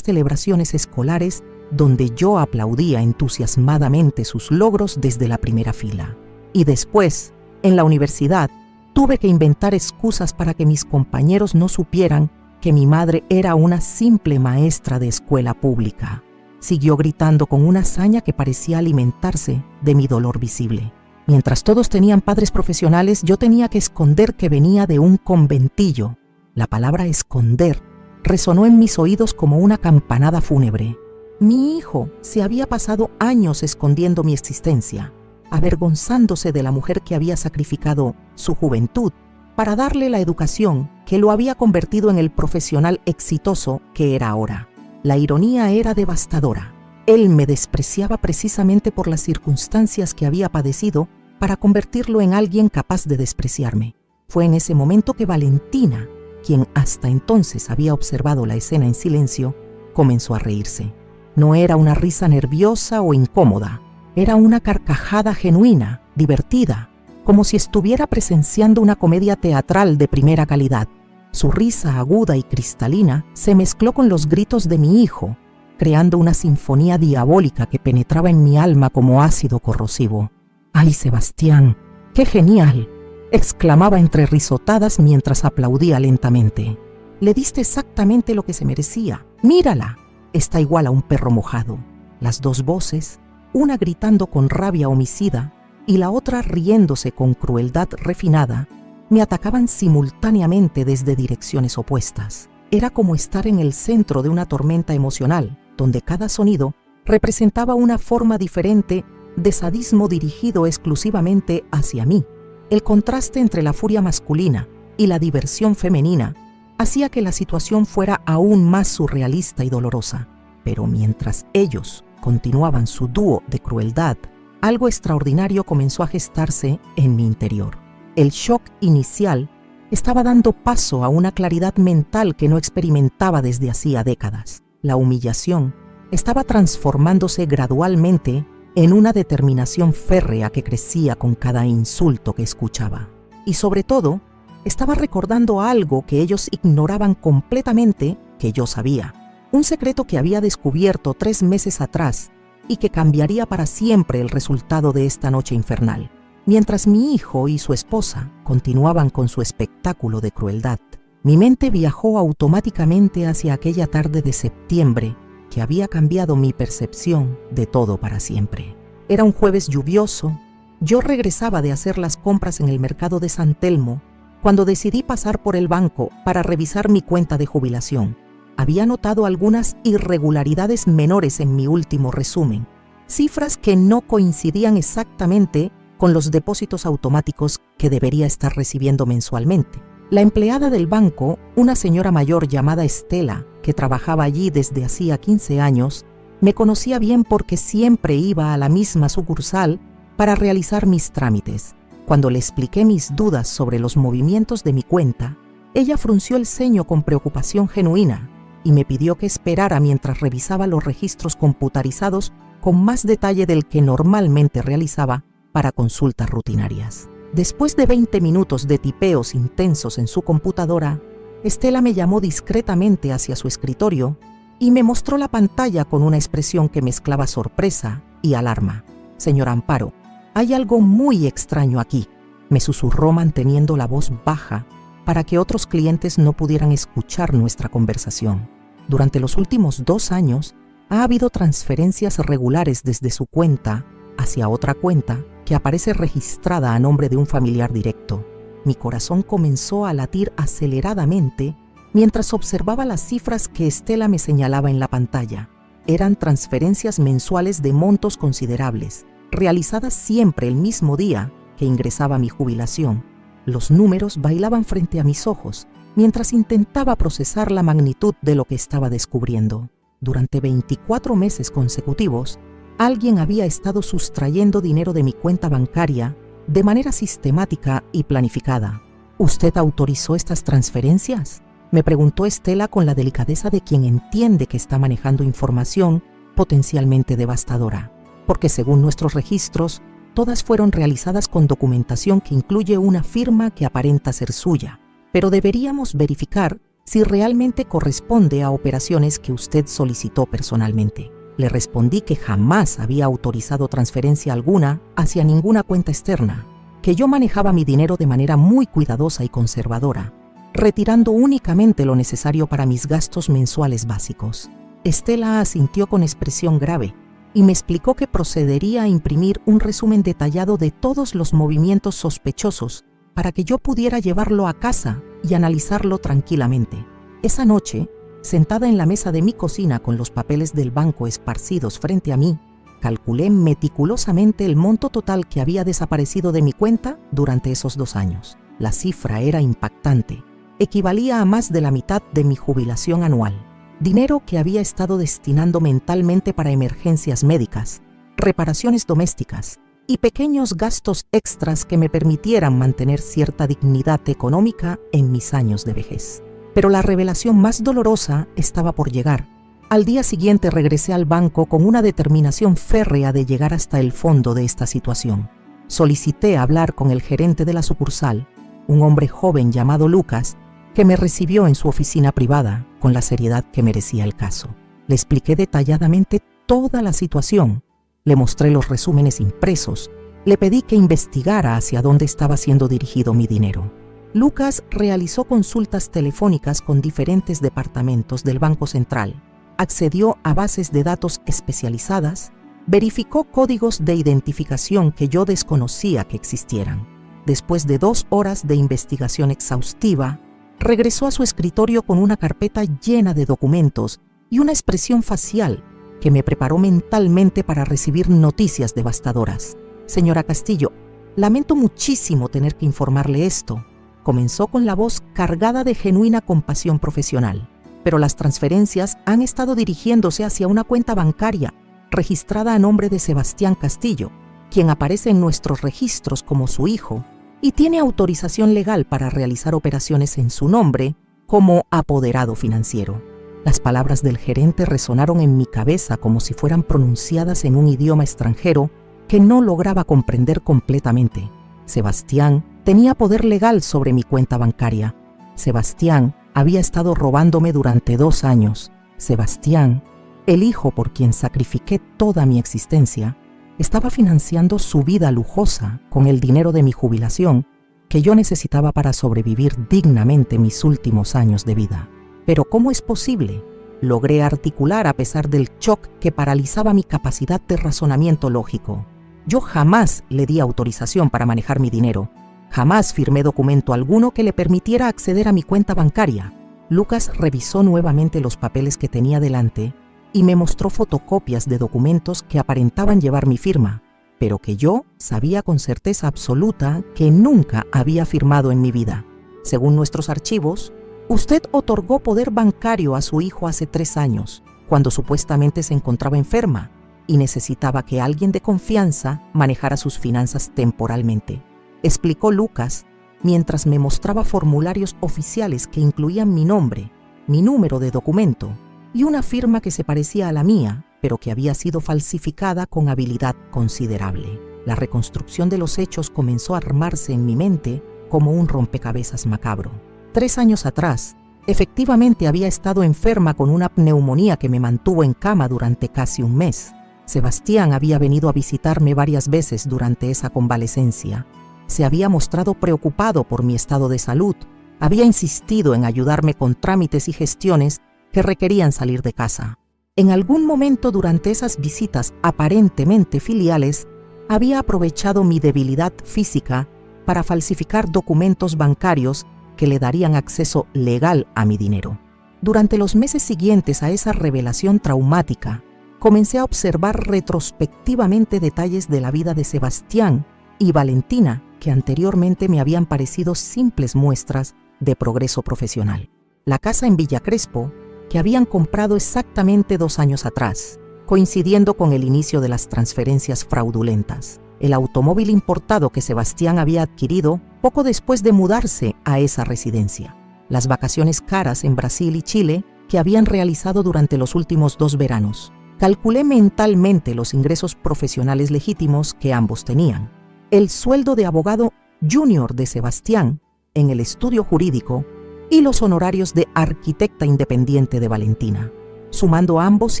celebraciones escolares donde yo aplaudía entusiasmadamente sus logros desde la primera fila. Y después, en la universidad, tuve que inventar excusas para que mis compañeros no supieran que mi madre era una simple maestra de escuela pública. Siguió gritando con una hazaña que parecía alimentarse de mi dolor visible. Mientras todos tenían padres profesionales, yo tenía que esconder que venía de un conventillo. La palabra esconder resonó en mis oídos como una campanada fúnebre. Mi hijo se había pasado años escondiendo mi existencia, avergonzándose de la mujer que había sacrificado su juventud para darle la educación que lo había convertido en el profesional exitoso que era ahora. La ironía era devastadora. Él me despreciaba precisamente por las circunstancias que había padecido para convertirlo en alguien capaz de despreciarme. Fue en ese momento que Valentina, quien hasta entonces había observado la escena en silencio, comenzó a reírse. No era una risa nerviosa o incómoda, era una carcajada genuina, divertida, como si estuviera presenciando una comedia teatral de primera calidad. Su risa aguda y cristalina se mezcló con los gritos de mi hijo, creando una sinfonía diabólica que penetraba en mi alma como ácido corrosivo. «¡Ay, Sebastián! ¡Qué genial!», exclamaba entre risotadas mientras aplaudía lentamente. «Le diste exactamente lo que se merecía. ¡Mírala! Está igual a un perro mojado». Las dos voces, una gritando con rabia homicida y la otra riéndose con crueldad refinada, me atacaban simultáneamente desde direcciones opuestas. Era como estar en el centro de una tormenta emocional, donde cada sonido representaba una forma diferente de sadismo dirigido exclusivamente hacia mí. El contraste entre la furia masculina y la diversión femenina hacía que la situación fuera aún más surrealista y dolorosa. Pero mientras ellos continuaban su dúo de crueldad, algo extraordinario comenzó a gestarse en mi interior. El shock inicial estaba dando paso a una claridad mental que no experimentaba desde hacía décadas. La humillación estaba transformándose gradualmente en una determinación férrea que crecía con cada insulto que escuchaba. Y sobre todo, estaba recordando algo que ellos ignoraban completamente que yo sabía. Un secreto que había descubierto 3 meses atrás y que cambiaría para siempre el resultado de esta noche infernal. Mientras mi hijo y su esposa continuaban con su espectáculo de crueldad, mi mente viajó automáticamente hacia aquella tarde de septiembre que había cambiado mi percepción de todo para siempre. Era un jueves lluvioso. Yo regresaba de hacer las compras en el mercado de San Telmo cuando decidí pasar por el banco para revisar mi cuenta de jubilación. Había notado algunas irregularidades menores en mi último resumen, cifras que no coincidían exactamente con los depósitos automáticos que debería estar recibiendo mensualmente. La empleada del banco, una señora mayor llamada Estela, que trabajaba allí desde hacía 15 años, me conocía bien porque siempre iba a la misma sucursal para realizar mis trámites. Cuando le expliqué mis dudas sobre los movimientos de mi cuenta, ella frunció el ceño con preocupación genuina y me pidió que esperara mientras revisaba los registros computarizados con más detalle del que normalmente realizaba para consultas rutinarias. Después de 20 minutos de tipeos intensos en su computadora, Estela me llamó discretamente hacia su escritorio y me mostró la pantalla con una expresión que mezclaba sorpresa y alarma. «Señora Amparo, hay algo muy extraño aquí», me susurró manteniendo la voz baja para que otros clientes no pudieran escuchar nuestra conversación. Durante los últimos 2 años, ha habido transferencias regulares desde su cuenta hacia otra cuenta que aparece registrada a nombre de un familiar directo. Mi corazón comenzó a latir aceleradamente mientras observaba las cifras que Estela me señalaba en la pantalla. Eran transferencias mensuales de montos considerables, realizadas siempre el mismo día que ingresaba mi jubilación. Los números bailaban frente a mis ojos mientras intentaba procesar la magnitud de lo que estaba descubriendo. Durante 24 meses consecutivos, alguien había estado sustrayendo dinero de mi cuenta bancaria de manera sistemática y planificada. «¿Usted autorizó estas transferencias?», me preguntó Estela con la delicadeza de quien entiende que está manejando información potencialmente devastadora. «Porque según nuestros registros, todas fueron realizadas con documentación que incluye una firma que aparenta ser suya, pero deberíamos verificar si realmente corresponde a operaciones que usted solicitó personalmente». Le respondí que jamás había autorizado transferencia alguna hacia ninguna cuenta externa, que yo manejaba mi dinero de manera muy cuidadosa y conservadora, retirando únicamente lo necesario para mis gastos mensuales básicos. Estela asintió con expresión grave y me explicó que procedería a imprimir un resumen detallado de todos los movimientos sospechosos para que yo pudiera llevarlo a casa y analizarlo tranquilamente. Esa noche, sentada en la mesa de mi cocina con los papeles del banco esparcidos frente a mí, calculé meticulosamente el monto total que había desaparecido de mi cuenta durante esos 2 años. La cifra era impactante. Equivalía a más de la mitad de mi jubilación anual. Dinero que había estado destinando mentalmente para emergencias médicas, reparaciones domésticas y pequeños gastos extras que me permitieran mantener cierta dignidad económica en mis años de vejez. Pero la revelación más dolorosa estaba por llegar. Al día siguiente regresé al banco con una determinación férrea de llegar hasta el fondo de esta situación. Solicité hablar con el gerente de la sucursal, un hombre joven llamado Lucas, que me recibió en su oficina privada con la seriedad que merecía el caso. Le expliqué detalladamente toda la situación, le mostré los resúmenes impresos, le pedí que investigara hacia dónde estaba siendo dirigido mi dinero. Lucas realizó consultas telefónicas con diferentes departamentos del Banco Central, accedió a bases de datos especializadas, verificó códigos de identificación que yo desconocía que existieran. Después de 2 horas de investigación exhaustiva, regresó a su escritorio con una carpeta llena de documentos y una expresión facial que me preparó mentalmente para recibir noticias devastadoras. «Señora Castillo, lamento muchísimo tener que informarle esto», comenzó con la voz cargada de genuina compasión profesional, «pero las transferencias han estado dirigiéndose hacia una cuenta bancaria registrada a nombre de Sebastián Castillo, quien aparece en nuestros registros como su hijo y tiene autorización legal para realizar operaciones en su nombre como apoderado financiero». Las palabras del gerente resonaron en mi cabeza como si fueran pronunciadas en un idioma extranjero que no lograba comprender completamente. Sebastián tenía poder legal sobre mi cuenta bancaria. Sebastián había estado robándome durante 2 años. Sebastián, el hijo por quien sacrifiqué toda mi existencia, estaba financiando su vida lujosa con el dinero de mi jubilación que yo necesitaba para sobrevivir dignamente mis últimos años de vida. Pero ¿cómo es posible? Logré articular a pesar del shock que paralizaba mi capacidad de razonamiento lógico. Yo jamás le di autorización para manejar mi dinero. Jamás firmé documento alguno que le permitiera acceder a mi cuenta bancaria. Lucas revisó nuevamente los papeles que tenía delante y me mostró fotocopias de documentos que aparentaban llevar mi firma, pero que yo sabía con certeza absoluta que nunca había firmado en mi vida. Según nuestros archivos, usted otorgó poder bancario a su hijo hace 3 años, cuando supuestamente se encontraba enferma y necesitaba que alguien de confianza manejara sus finanzas temporalmente, explicó Lucas mientras me mostraba formularios oficiales que incluían mi nombre, mi número de documento y una firma que se parecía a la mía, pero que había sido falsificada con habilidad considerable. La reconstrucción de los hechos comenzó a armarse en mi mente como un rompecabezas macabro. 3 años atrás, efectivamente había estado enferma con una neumonía que me mantuvo en cama durante casi un mes. Sebastián había venido a visitarme varias veces durante esa convalecencia. Se había mostrado preocupado por mi estado de salud. Había insistido en ayudarme con trámites y gestiones que requerían salir de casa. En algún momento durante esas visitas aparentemente filiales, había aprovechado mi debilidad física para falsificar documentos bancarios que le darían acceso legal a mi dinero. Durante los meses siguientes a esa revelación traumática, comencé a observar retrospectivamente detalles de la vida de Sebastián y Valentina que anteriormente me habían parecido simples muestras de progreso profesional. La casa en Villa Crespo, que habían comprado exactamente 2 años atrás, coincidiendo con el inicio de las transferencias fraudulentas. El automóvil importado que Sebastián había adquirido poco después de mudarse a esa residencia. Las vacaciones caras en Brasil y Chile que habían realizado durante los últimos 2 veranos. Calculé mentalmente los ingresos profesionales legítimos que ambos tenían. El sueldo de abogado junior de Sebastián en el estudio jurídico y los honorarios de arquitecta independiente de Valentina. Sumando ambos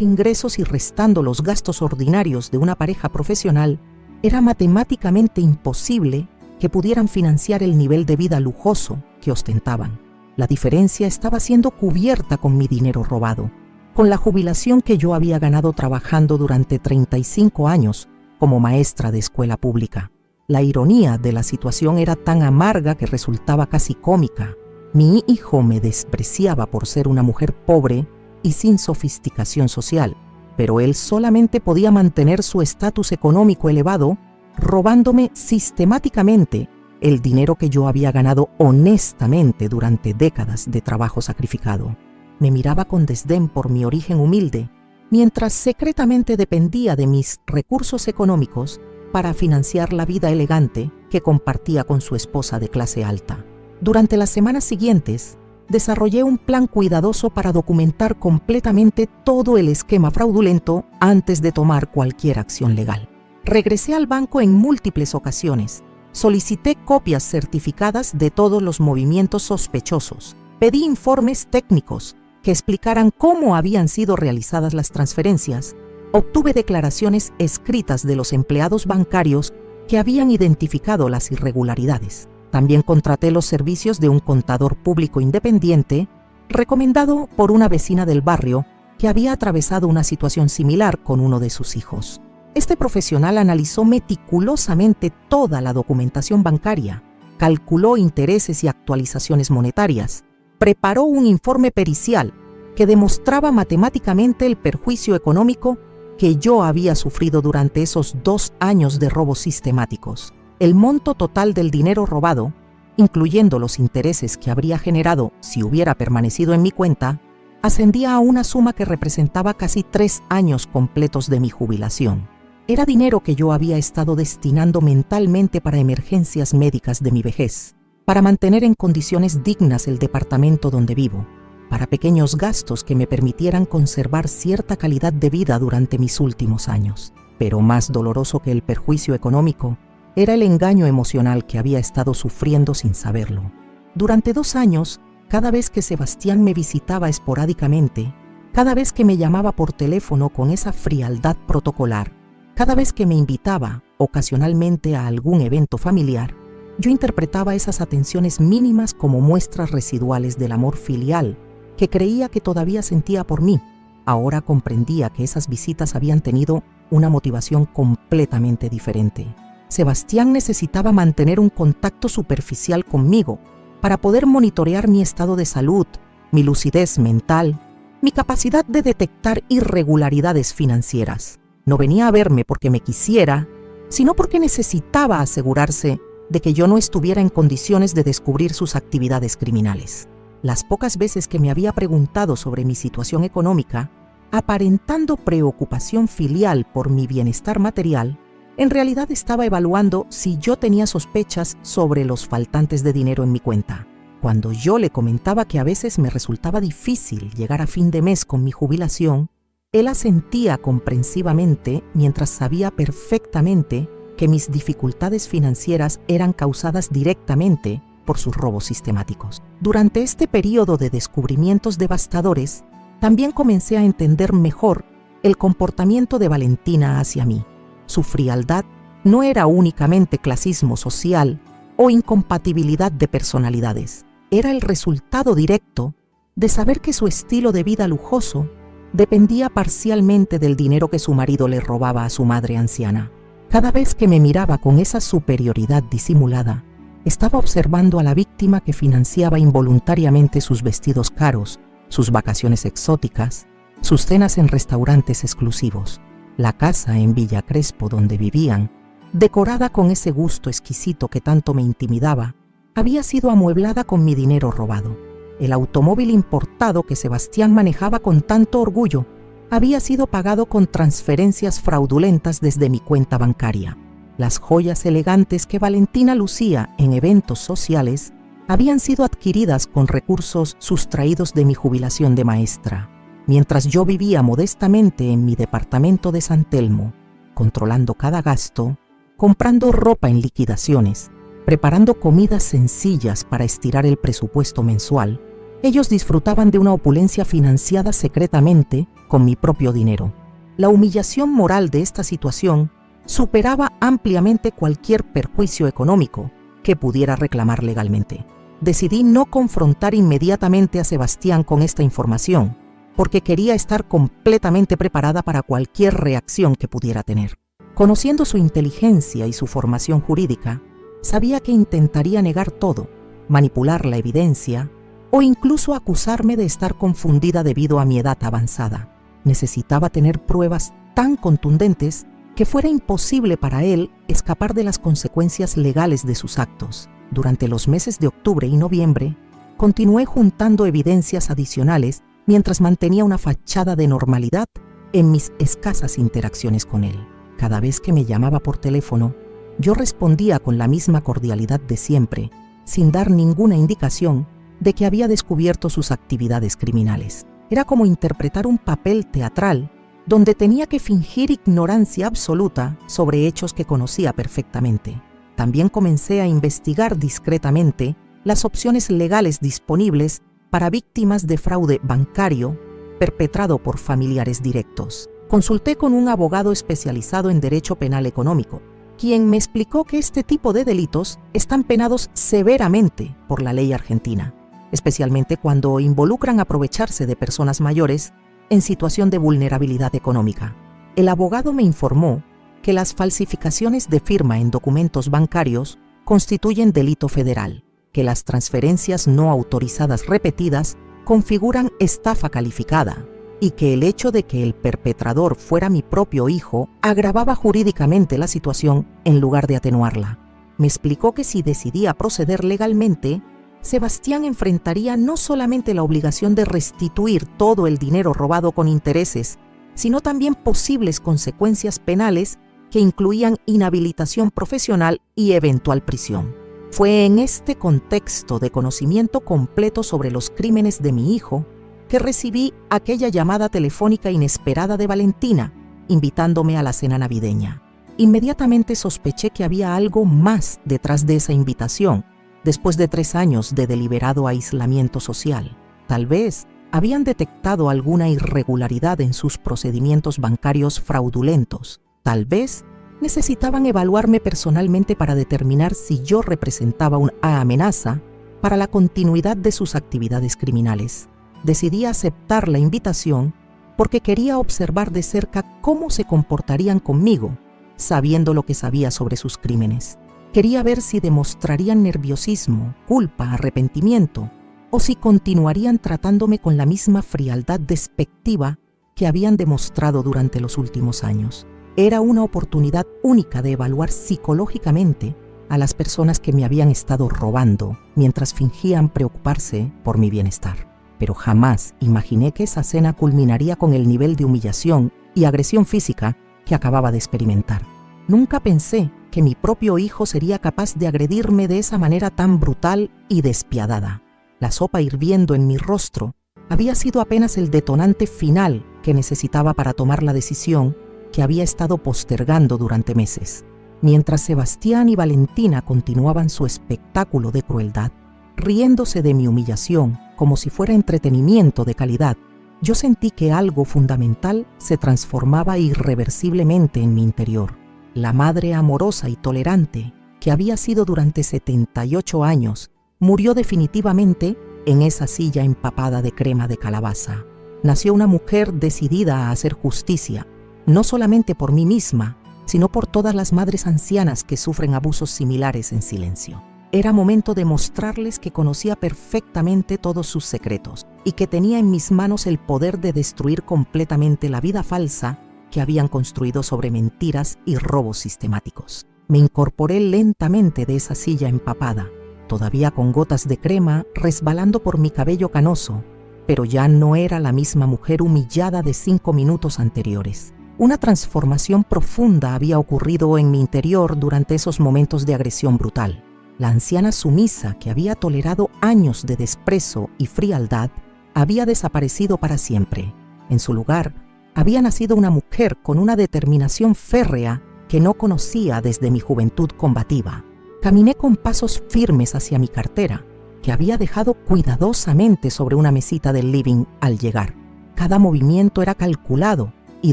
ingresos y restando los gastos ordinarios de una pareja profesional, era matemáticamente imposible que pudieran financiar el nivel de vida lujoso que ostentaban. La diferencia estaba siendo cubierta con mi dinero robado, con la jubilación que yo había ganado trabajando durante 35 años como maestra de escuela pública. La ironía de la situación era tan amarga que resultaba casi cómica. Mi hijo me despreciaba por ser una mujer pobre y sin sofisticación social, pero él solamente podía mantener su estatus económico elevado robándome sistemáticamente el dinero que yo había ganado honestamente durante décadas de trabajo sacrificado. Me miraba con desdén por mi origen humilde, mientras secretamente dependía de mis recursos económicos para financiar la vida elegante que compartía con su esposa de clase alta. Durante las semanas siguientes, desarrollé un plan cuidadoso para documentar completamente todo el esquema fraudulento antes de tomar cualquier acción legal. Regresé al banco en múltiples ocasiones, solicité copias certificadas de todos los movimientos sospechosos, pedí informes técnicos que explicaran cómo habían sido realizadas las transferencias, obtuve declaraciones escritas de los empleados bancarios que habían identificado las irregularidades. También contraté los servicios de un contador público independiente recomendado por una vecina del barrio que había atravesado una situación similar con uno de sus hijos. Este profesional analizó meticulosamente toda la documentación bancaria, calculó intereses y actualizaciones monetarias, preparó un informe pericial que demostraba matemáticamente el perjuicio económico que yo había sufrido durante esos 2 años de robos sistemáticos. El monto total del dinero robado, incluyendo los intereses que habría generado si hubiera permanecido en mi cuenta, ascendía a una suma que representaba casi 3 años completos de mi jubilación. Era dinero que yo había estado destinando mentalmente para emergencias médicas de mi vejez, para mantener en condiciones dignas el departamento donde vivo, para pequeños gastos que me permitieran conservar cierta calidad de vida durante mis últimos años. Pero más doloroso que el perjuicio económico era el engaño emocional que había estado sufriendo sin saberlo. Durante 2 años, cada vez que Sebastián me visitaba esporádicamente, cada vez que me llamaba por teléfono con esa frialdad protocolar, cada vez que me invitaba ocasionalmente a algún evento familiar, yo interpretaba esas atenciones mínimas como muestras residuales del amor filial que creía que todavía sentía por mí. Ahora comprendía que esas visitas habían tenido una motivación completamente diferente. Sebastián necesitaba mantener un contacto superficial conmigo para poder monitorear mi estado de salud, mi lucidez mental, mi capacidad de detectar irregularidades financieras. No venía a verme porque me quisiera, sino porque necesitaba asegurarse de que yo no estuviera en condiciones de descubrir sus actividades criminales. Las pocas veces que me había preguntado sobre mi situación económica, aparentando preocupación filial por mi bienestar material, en realidad estaba evaluando si yo tenía sospechas sobre los faltantes de dinero en mi cuenta. Cuando yo le comentaba que a veces me resultaba difícil llegar a fin de mes con mi jubilación, él asentía comprensivamente mientras sabía perfectamente que mis dificultades financieras eran causadas directamente por sus robos sistemáticos. Durante este periodo de descubrimientos devastadores, también comencé a entender mejor el comportamiento de Valentina hacia mí. Su frialdad no era únicamente clasismo social o incompatibilidad de personalidades. Era el resultado directo de saber que su estilo de vida lujoso dependía parcialmente del dinero que su marido le robaba a su madre anciana. Cada vez que me miraba con esa superioridad disimulada, estaba observando a la víctima que financiaba involuntariamente sus vestidos caros, sus vacaciones exóticas, sus cenas en restaurantes exclusivos, la casa en Villa Crespo donde vivían, decorada con ese gusto exquisito que tanto me intimidaba, había sido amueblada con mi dinero robado. El automóvil importado que Sebastián manejaba con tanto orgullo había sido pagado con transferencias fraudulentas desde mi cuenta bancaria. Las joyas elegantes que Valentina lucía en eventos sociales habían sido adquiridas con recursos sustraídos de mi jubilación de maestra, mientras yo vivía modestamente en mi departamento de San Telmo, controlando cada gasto, comprando ropa en liquidaciones, preparando comidas sencillas para estirar el presupuesto mensual. Ellos disfrutaban de una opulencia financiada secretamente con mi propio dinero. La humillación moral de esta situación superaba ampliamente cualquier perjuicio económico que pudiera reclamar legalmente. Decidí no confrontar inmediatamente a Sebastián con esta información, porque quería estar completamente preparada para cualquier reacción que pudiera tener. Conociendo su inteligencia y su formación jurídica, sabía que intentaría negar todo, manipular la evidencia o incluso acusarme de estar confundida debido a mi edad avanzada. Necesitaba tener pruebas tan contundentes que fuera imposible para él escapar de las consecuencias legales de sus actos. Durante los meses de octubre y noviembre, continué juntando evidencias adicionales mientras mantenía una fachada de normalidad en mis escasas interacciones con él. Cada vez que me llamaba por teléfono, yo respondía con la misma cordialidad de siempre, sin dar ninguna indicación de que había descubierto sus actividades criminales. Era como interpretar un papel teatral donde tenía que fingir ignorancia absoluta sobre hechos que conocía perfectamente. También comencé a investigar discretamente las opciones legales disponibles para víctimas de fraude bancario perpetrado por familiares directos. Consulté con un abogado especializado en derecho penal económico, quien me explicó que este tipo de delitos están penados severamente por la ley argentina, especialmente cuando involucran aprovecharse de personas mayores en situación de vulnerabilidad económica. El abogado me informó que las falsificaciones de firma en documentos bancarios constituyen delito federal, que las transferencias no autorizadas repetidas configuran estafa calificada y que el hecho de que el perpetrador fuera mi propio hijo agravaba jurídicamente la situación en lugar de atenuarla. Me explicó que si decidía proceder legalmente, Sebastián enfrentaría no solamente la obligación de restituir todo el dinero robado con intereses, sino también posibles consecuencias penales que incluían inhabilitación profesional y eventual prisión. Fue en este contexto de conocimiento completo sobre los crímenes de mi hijo que recibí aquella llamada telefónica inesperada de Valentina, invitándome a la cena navideña. Inmediatamente sospeché que había algo más detrás de esa invitación, después de 3 años de deliberado aislamiento social. Tal vez habían detectado alguna irregularidad en sus procedimientos bancarios fraudulentos. Tal vez necesitaban evaluarme personalmente para determinar si yo representaba una amenaza para la continuidad de sus actividades criminales. Decidí aceptar la invitación porque quería observar de cerca cómo se comportarían conmigo, sabiendo lo que sabía sobre sus crímenes. Quería ver si demostrarían nerviosismo, culpa, arrepentimiento, o si continuarían tratándome con la misma frialdad despectiva que habían demostrado durante los últimos años. Era una oportunidad única de evaluar psicológicamente a las personas que me habían estado robando mientras fingían preocuparse por mi bienestar. Pero jamás imaginé que esa cena culminaría con el nivel de humillación y agresión física que acababa de experimentar. Nunca pensé que mi propio hijo sería capaz de agredirme de esa manera tan brutal y despiadada. La sopa hirviendo en mi rostro había sido apenas el detonante final que necesitaba para tomar la decisión que había estado postergando durante meses. Mientras Sebastián y Valentina continuaban su espectáculo de crueldad, riéndose de mi humillación como si fuera entretenimiento de calidad, yo sentí que algo fundamental se transformaba irreversiblemente en mi interior. La madre amorosa y tolerante que había sido durante 78 años murió definitivamente en esa silla empapada de crema de calabaza. Nació una mujer decidida a hacer justicia, no solamente por mí misma, sino por todas las madres ancianas que sufren abusos similares en silencio. Era momento de mostrarles que conocía perfectamente todos sus secretos y que tenía en mis manos el poder de destruir completamente la vida falsa que habían construido sobre mentiras y robos sistemáticos. Me incorporé lentamente de esa silla empapada, todavía con gotas de crema resbalando por mi cabello canoso, pero ya no era la misma mujer humillada de 5 minutos anteriores. Una transformación profunda había ocurrido en mi interior durante esos momentos de agresión brutal. La anciana sumisa que había tolerado años de desprecio y frialdad había desaparecido para siempre. En su lugar, había nacido una mujer con una determinación férrea que no conocía desde mi juventud combativa. Caminé con pasos firmes hacia mi cartera, que había dejado cuidadosamente sobre una mesita del living al llegar. Cada movimiento era calculado y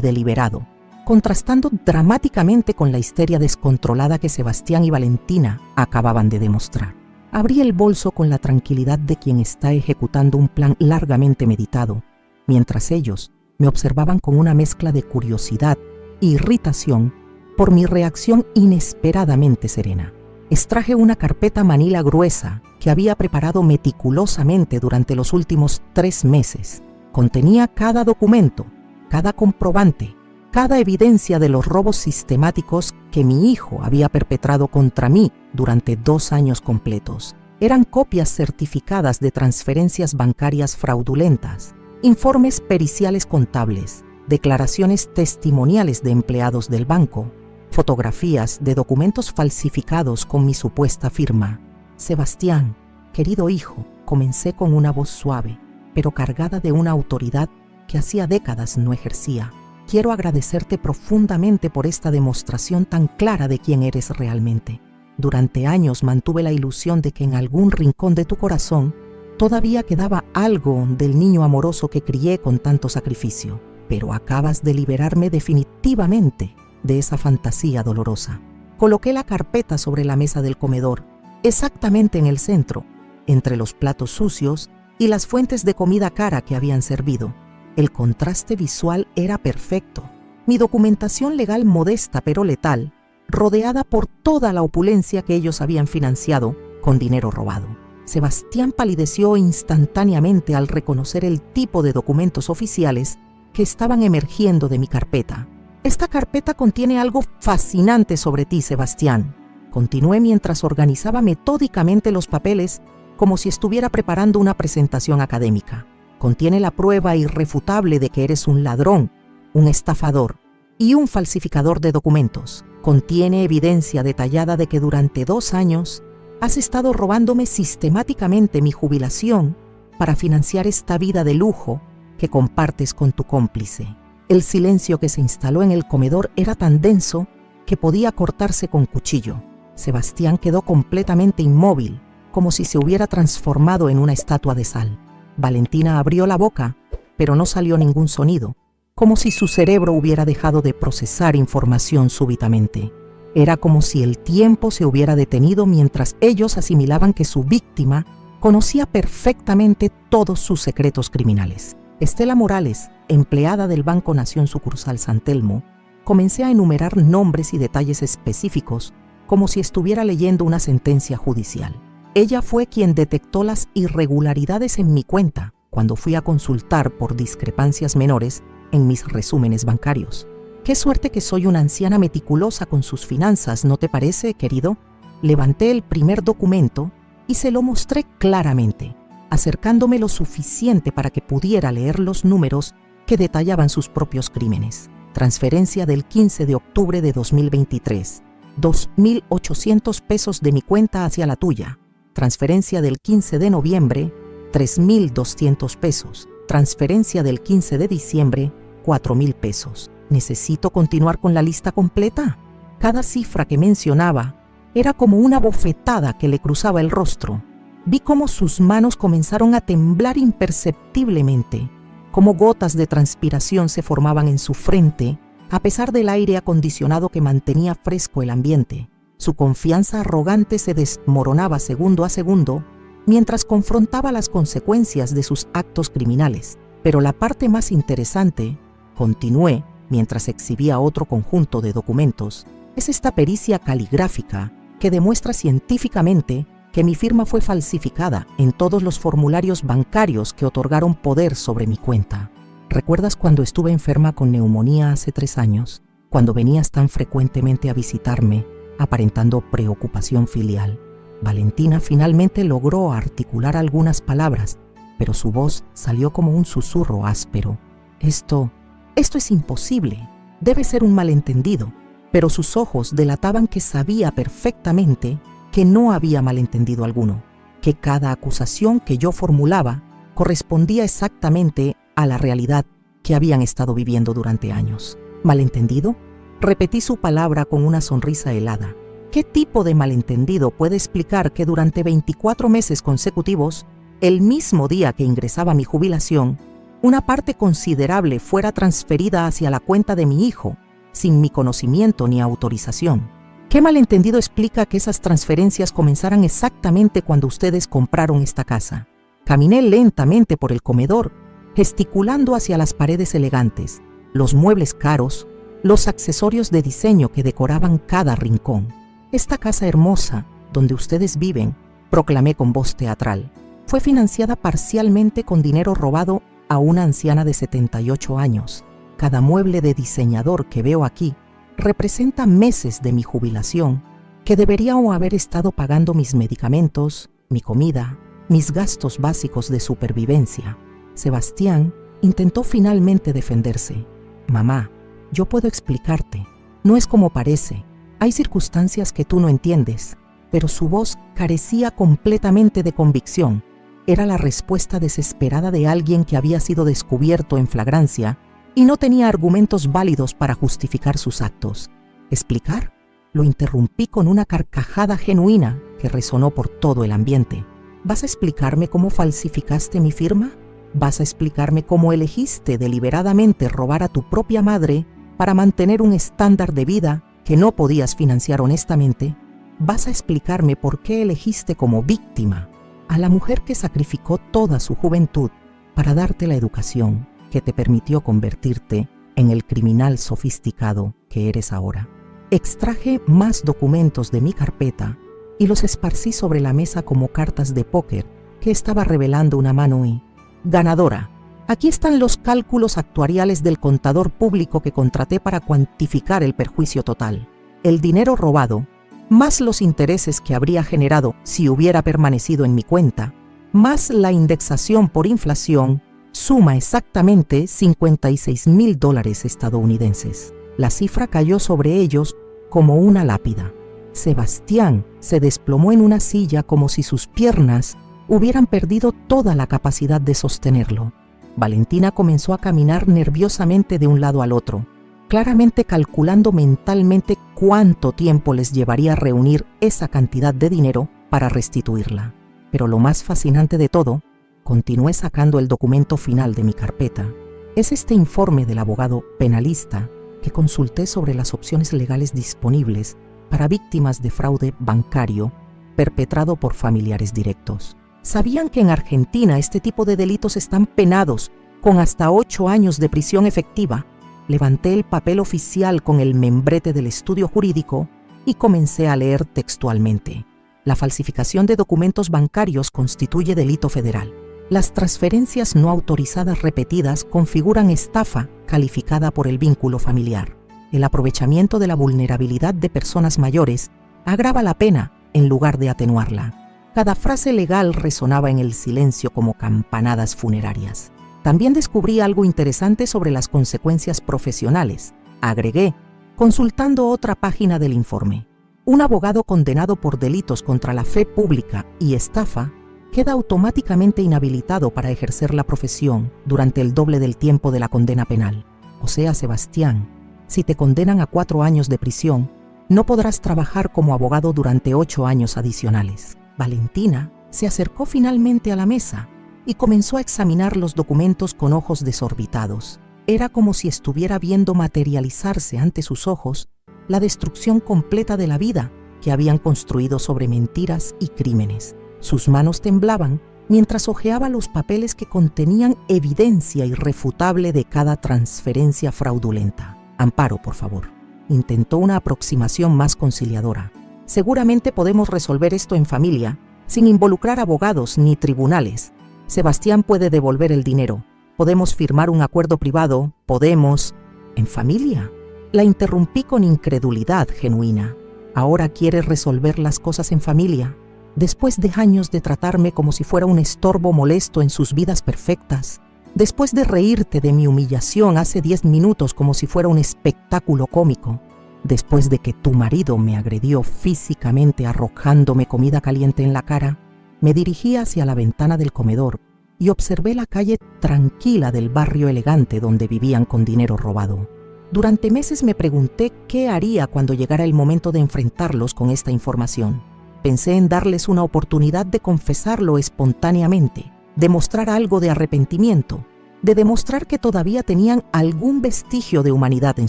deliberado, contrastando dramáticamente con la histeria descontrolada que Sebastián y Valentina acababan de demostrar. Abrí el bolso con la tranquilidad de quien está ejecutando un plan largamente meditado, mientras ellos me observaban con una mezcla de curiosidad e irritación por mi reacción inesperadamente serena. Extraje una carpeta manila gruesa que había preparado meticulosamente durante los últimos 3 meses. Contenía cada documento, cada comprobante, cada evidencia de los robos sistemáticos que mi hijo había perpetrado contra mí durante 2 años completos. Eran copias certificadas de transferencias bancarias fraudulentas, informes periciales contables, declaraciones testimoniales de empleados del banco, fotografías de documentos falsificados con mi supuesta firma. Sebastián, querido hijo, comencé con una voz suave, pero cargada de una autoridad que hacía décadas no ejercía. Quiero agradecerte profundamente por esta demostración tan clara de quién eres realmente. Durante años mantuve la ilusión de que en algún rincón de tu corazón todavía quedaba algo del niño amoroso que crié con tanto sacrificio, pero acabas de liberarme definitivamente de esa fantasía dolorosa. Coloqué la carpeta sobre la mesa del comedor, exactamente en el centro, entre los platos sucios y las fuentes de comida cara que habían servido. El contraste visual era perfecto. Mi documentación legal modesta pero letal, rodeada por toda la opulencia que ellos habían financiado con dinero robado. Sebastián palideció instantáneamente al reconocer el tipo de documentos oficiales que estaban emergiendo de mi carpeta. Esta carpeta contiene algo fascinante sobre ti, Sebastián. Continué mientras organizaba metódicamente los papeles como si estuviera preparando una presentación académica. Contiene la prueba irrefutable de que eres un ladrón, un estafador y un falsificador de documentos. Contiene evidencia detallada de que durante 2 años has estado robándome sistemáticamente mi jubilación para financiar esta vida de lujo que compartes con tu cómplice. El silencio que se instaló en el comedor era tan denso que podía cortarse con cuchillo. Sebastián quedó completamente inmóvil, como si se hubiera transformado en una estatua de sal. Valentina abrió la boca, pero no salió ningún sonido, como si su cerebro hubiera dejado de procesar información súbitamente. Era como si el tiempo se hubiera detenido mientras ellos asimilaban que su víctima conocía perfectamente todos sus secretos criminales. Estela Morales, empleada del Banco Nación Sucursal San Telmo, comencé a enumerar nombres y detalles específicos como si estuviera leyendo una sentencia judicial. Ella fue quien detectó las irregularidades en mi cuenta cuando fui a consultar por discrepancias menores en mis resúmenes bancarios. Qué suerte que soy una anciana meticulosa con sus finanzas, ¿no te parece, querido? Levanté el primer documento y se lo mostré claramente, acercándome lo suficiente para que pudiera leer los números que detallaban sus propios crímenes. Transferencia del 15 de octubre de 2023, 2.800 pesos de mi cuenta hacia la tuya. Transferencia del 15 de noviembre, 3.200 pesos. Transferencia del 15 de diciembre, 4.000 pesos. ¿Necesito continuar con la lista completa? Cada cifra que mencionaba era como una bofetada que le cruzaba el rostro. Vi cómo sus manos comenzaron a temblar imperceptiblemente, cómo gotas de transpiración se formaban en su frente, a pesar del aire acondicionado que mantenía fresco el ambiente. Su confianza arrogante se desmoronaba segundo a segundo mientras confrontaba las consecuencias de sus actos criminales. Pero la parte más interesante, continué mientras exhibía otro conjunto de documentos, es esta pericia caligráfica que demuestra científicamente que mi firma fue falsificada en todos los formularios bancarios que otorgaron poder sobre mi cuenta. ¿Recuerdas cuando estuve enferma con neumonía hace 3 años? Cuando venías tan frecuentemente a visitarme, aparentando preocupación filial. Valentina finalmente logró articular algunas palabras, pero su voz salió como un susurro áspero. Esto es imposible. Debe ser un malentendido. Pero sus ojos delataban que sabía perfectamente que no había malentendido alguno, que cada acusación que yo formulaba correspondía exactamente a la realidad que habían estado viviendo durante años. ¿Malentendido? Repetí su palabra con una sonrisa helada. ¿Qué tipo de malentendido puede explicar que durante 24 meses consecutivos, el mismo día que ingresaba mi jubilación, una parte considerable fuera transferida hacia la cuenta de mi hijo, sin mi conocimiento ni autorización? ¿Qué malentendido explica que esas transferencias comenzaran exactamente cuando ustedes compraron esta casa? Caminé lentamente por el comedor, gesticulando hacia las paredes elegantes, los muebles caros, los accesorios de diseño que decoraban cada rincón. Esta casa hermosa, donde ustedes viven, proclamé con voz teatral, fue financiada parcialmente con dinero robado a una anciana de 78 años. Cada mueble de diseñador que veo aquí representa meses de mi jubilación que debería haber estado pagando mis medicamentos, mi comida, mis gastos básicos de supervivencia. Sebastián intentó finalmente defenderse. Mamá, yo puedo explicarte. No es como parece. Hay circunstancias que tú no entiendes. Pero su voz carecía completamente de convicción. Era la respuesta desesperada de alguien que había sido descubierto en flagrancia y no tenía argumentos válidos para justificar sus actos. ¿Explicar? Lo interrumpí con una carcajada genuina que resonó por todo el ambiente. ¿Vas a explicarme cómo falsificaste mi firma? ¿Vas a explicarme cómo elegiste deliberadamente robar a tu propia madre para mantener un estándar de vida que no podías financiar honestamente? ¿Vas a explicarme por qué elegiste como víctima a la mujer que sacrificó toda su juventud para darte la educación que te permitió convertirte en el criminal sofisticado que eres ahora? Extraje más documentos de mi carpeta y los esparcí sobre la mesa como cartas de póker que estaba revelando una mano y... Ganadora, aquí están los cálculos actuariales del contador público que contraté para cuantificar el perjuicio total. El dinero robado, más los intereses que habría generado si hubiera permanecido en mi cuenta, más la indexación por inflación, suma exactamente $56,000 estadounidenses. La cifra cayó sobre ellos como una lápida. Sebastián se desplomó en una silla como si sus piernas hubieran perdido toda la capacidad de sostenerlo. Valentina comenzó a caminar nerviosamente de un lado al otro, claramente calculando mentalmente cuánto tiempo les llevaría reunir esa cantidad de dinero para restituirla. Pero lo más fascinante de todo, continué sacando el documento final de mi carpeta, es este informe del abogado penalista que consulté sobre las opciones legales disponibles para víctimas de fraude bancario perpetrado por familiares directos. ¿Sabían que en Argentina este tipo de delitos están penados con hasta 8 años de prisión efectiva? Levanté el papel oficial con el membrete del estudio jurídico y comencé a leer textualmente. La falsificación de documentos bancarios constituye delito federal. Las transferencias no autorizadas repetidas configuran estafa calificada por el vínculo familiar. El aprovechamiento de la vulnerabilidad de personas mayores agrava la pena en lugar de atenuarla. Cada frase legal resonaba en el silencio como campanadas funerarias. También descubrí algo interesante sobre las consecuencias profesionales, agregué, consultando otra página del informe. Un abogado condenado por delitos contra la fe pública y estafa queda automáticamente inhabilitado para ejercer la profesión durante el doble del tiempo de la condena penal. O sea, Sebastián, si te condenan a 4 años de prisión, no podrás trabajar como abogado durante 8 años adicionales. Valentina se acercó finalmente a la mesa y comenzó a examinar los documentos con ojos desorbitados. Era como si estuviera viendo materializarse ante sus ojos la destrucción completa de la vida que habían construido sobre mentiras y crímenes. Sus manos temblaban mientras hojeaba los papeles que contenían evidencia irrefutable de cada transferencia fraudulenta. Amparo, por favor. Intentó una aproximación más conciliadora. Seguramente podemos resolver esto en familia, sin involucrar abogados ni tribunales. Sebastián puede devolver el dinero. Podemos firmar un acuerdo privado. Podemos... ¿En familia? La interrumpí con incredulidad genuina. ¿Ahora quieres resolver las cosas en familia? Después de años de tratarme como si fuera un estorbo molesto en sus vidas perfectas, después de reírte de mi humillación hace 10 minutos como si fuera un espectáculo cómico, después de que tu marido me agredió físicamente arrojándome comida caliente en la cara, me dirigí hacia la ventana del comedor y observé la calle tranquila del barrio elegante donde vivían con dinero robado. Durante meses me pregunté qué haría cuando llegara el momento de enfrentarlos con esta información. Pensé en darles una oportunidad de confesarlo espontáneamente, de mostrar algo de arrepentimiento, de demostrar que todavía tenían algún vestigio de humanidad en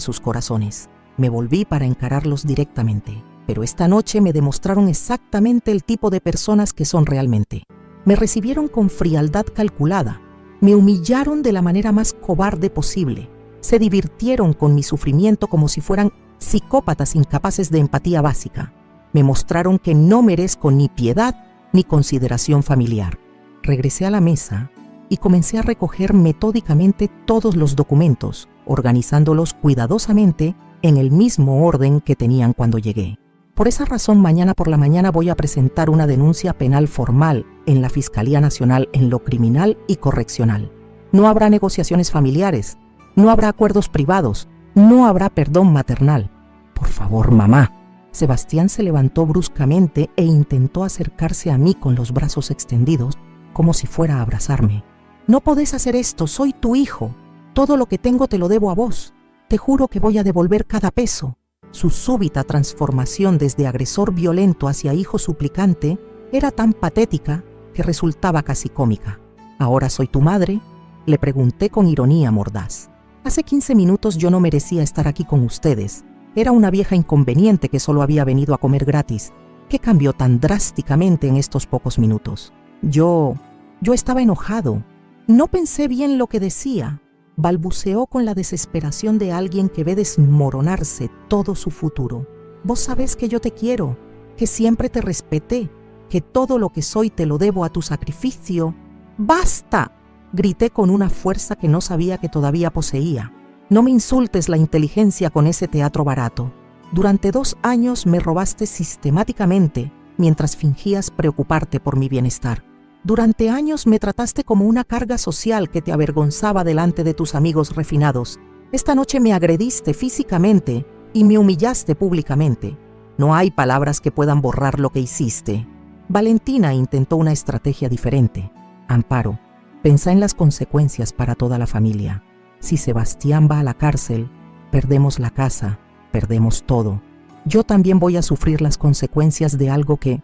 sus corazones. Me volví para encararlos directamente, pero esta noche me demostraron exactamente el tipo de personas que son realmente. Me recibieron con frialdad calculada, me humillaron de la manera más cobarde posible, se divirtieron con mi sufrimiento como si fueran psicópatas incapaces de empatía básica. Me mostraron que no merezco ni piedad ni consideración familiar. Regresé a la mesa y comencé a recoger metódicamente todos los documentos, organizándolos cuidadosamente en el mismo orden que tenían cuando llegué. Por esa razón, mañana por la mañana voy a presentar una denuncia penal formal en la Fiscalía Nacional en lo criminal y correccional. No habrá negociaciones familiares, no habrá acuerdos privados, no habrá perdón maternal. Por favor, mamá. Sebastián se levantó bruscamente e intentó acercarse a mí con los brazos extendidos, como si fuera a abrazarme. No podés hacer esto, soy tu hijo. Todo lo que tengo te lo debo a vos. Te juro que voy a devolver cada peso. Su súbita transformación desde agresor violento hacia hijo suplicante era tan patética que resultaba casi cómica. ¿Ahora soy tu madre?, le pregunté con ironía mordaz. Hace 15 minutos yo no merecía estar aquí con ustedes. Era una vieja inconveniente que solo había venido a comer gratis. ¿Qué cambió tan drásticamente en estos pocos minutos? Yo estaba enojado. No pensé bien lo que decía. Balbuceó con la desesperación de alguien que ve desmoronarse todo su futuro. Vos sabés que yo te quiero, que siempre te respeté, que todo lo que soy te lo debo a tu sacrificio. ¡Basta!, grité con una fuerza que no sabía que todavía poseía. No me insultes la inteligencia con ese teatro barato. Durante 2 años me robaste sistemáticamente mientras fingías preocuparte por mi bienestar. Durante años me trataste como una carga social que te avergonzaba delante de tus amigos refinados. Esta noche me agrediste físicamente y me humillaste públicamente. No hay palabras que puedan borrar lo que hiciste. Valentina intentó una estrategia diferente. Amparo, pensá en las consecuencias para toda la familia. Si Sebastián va a la cárcel, perdemos la casa, perdemos todo. Yo también voy a sufrir las consecuencias de algo que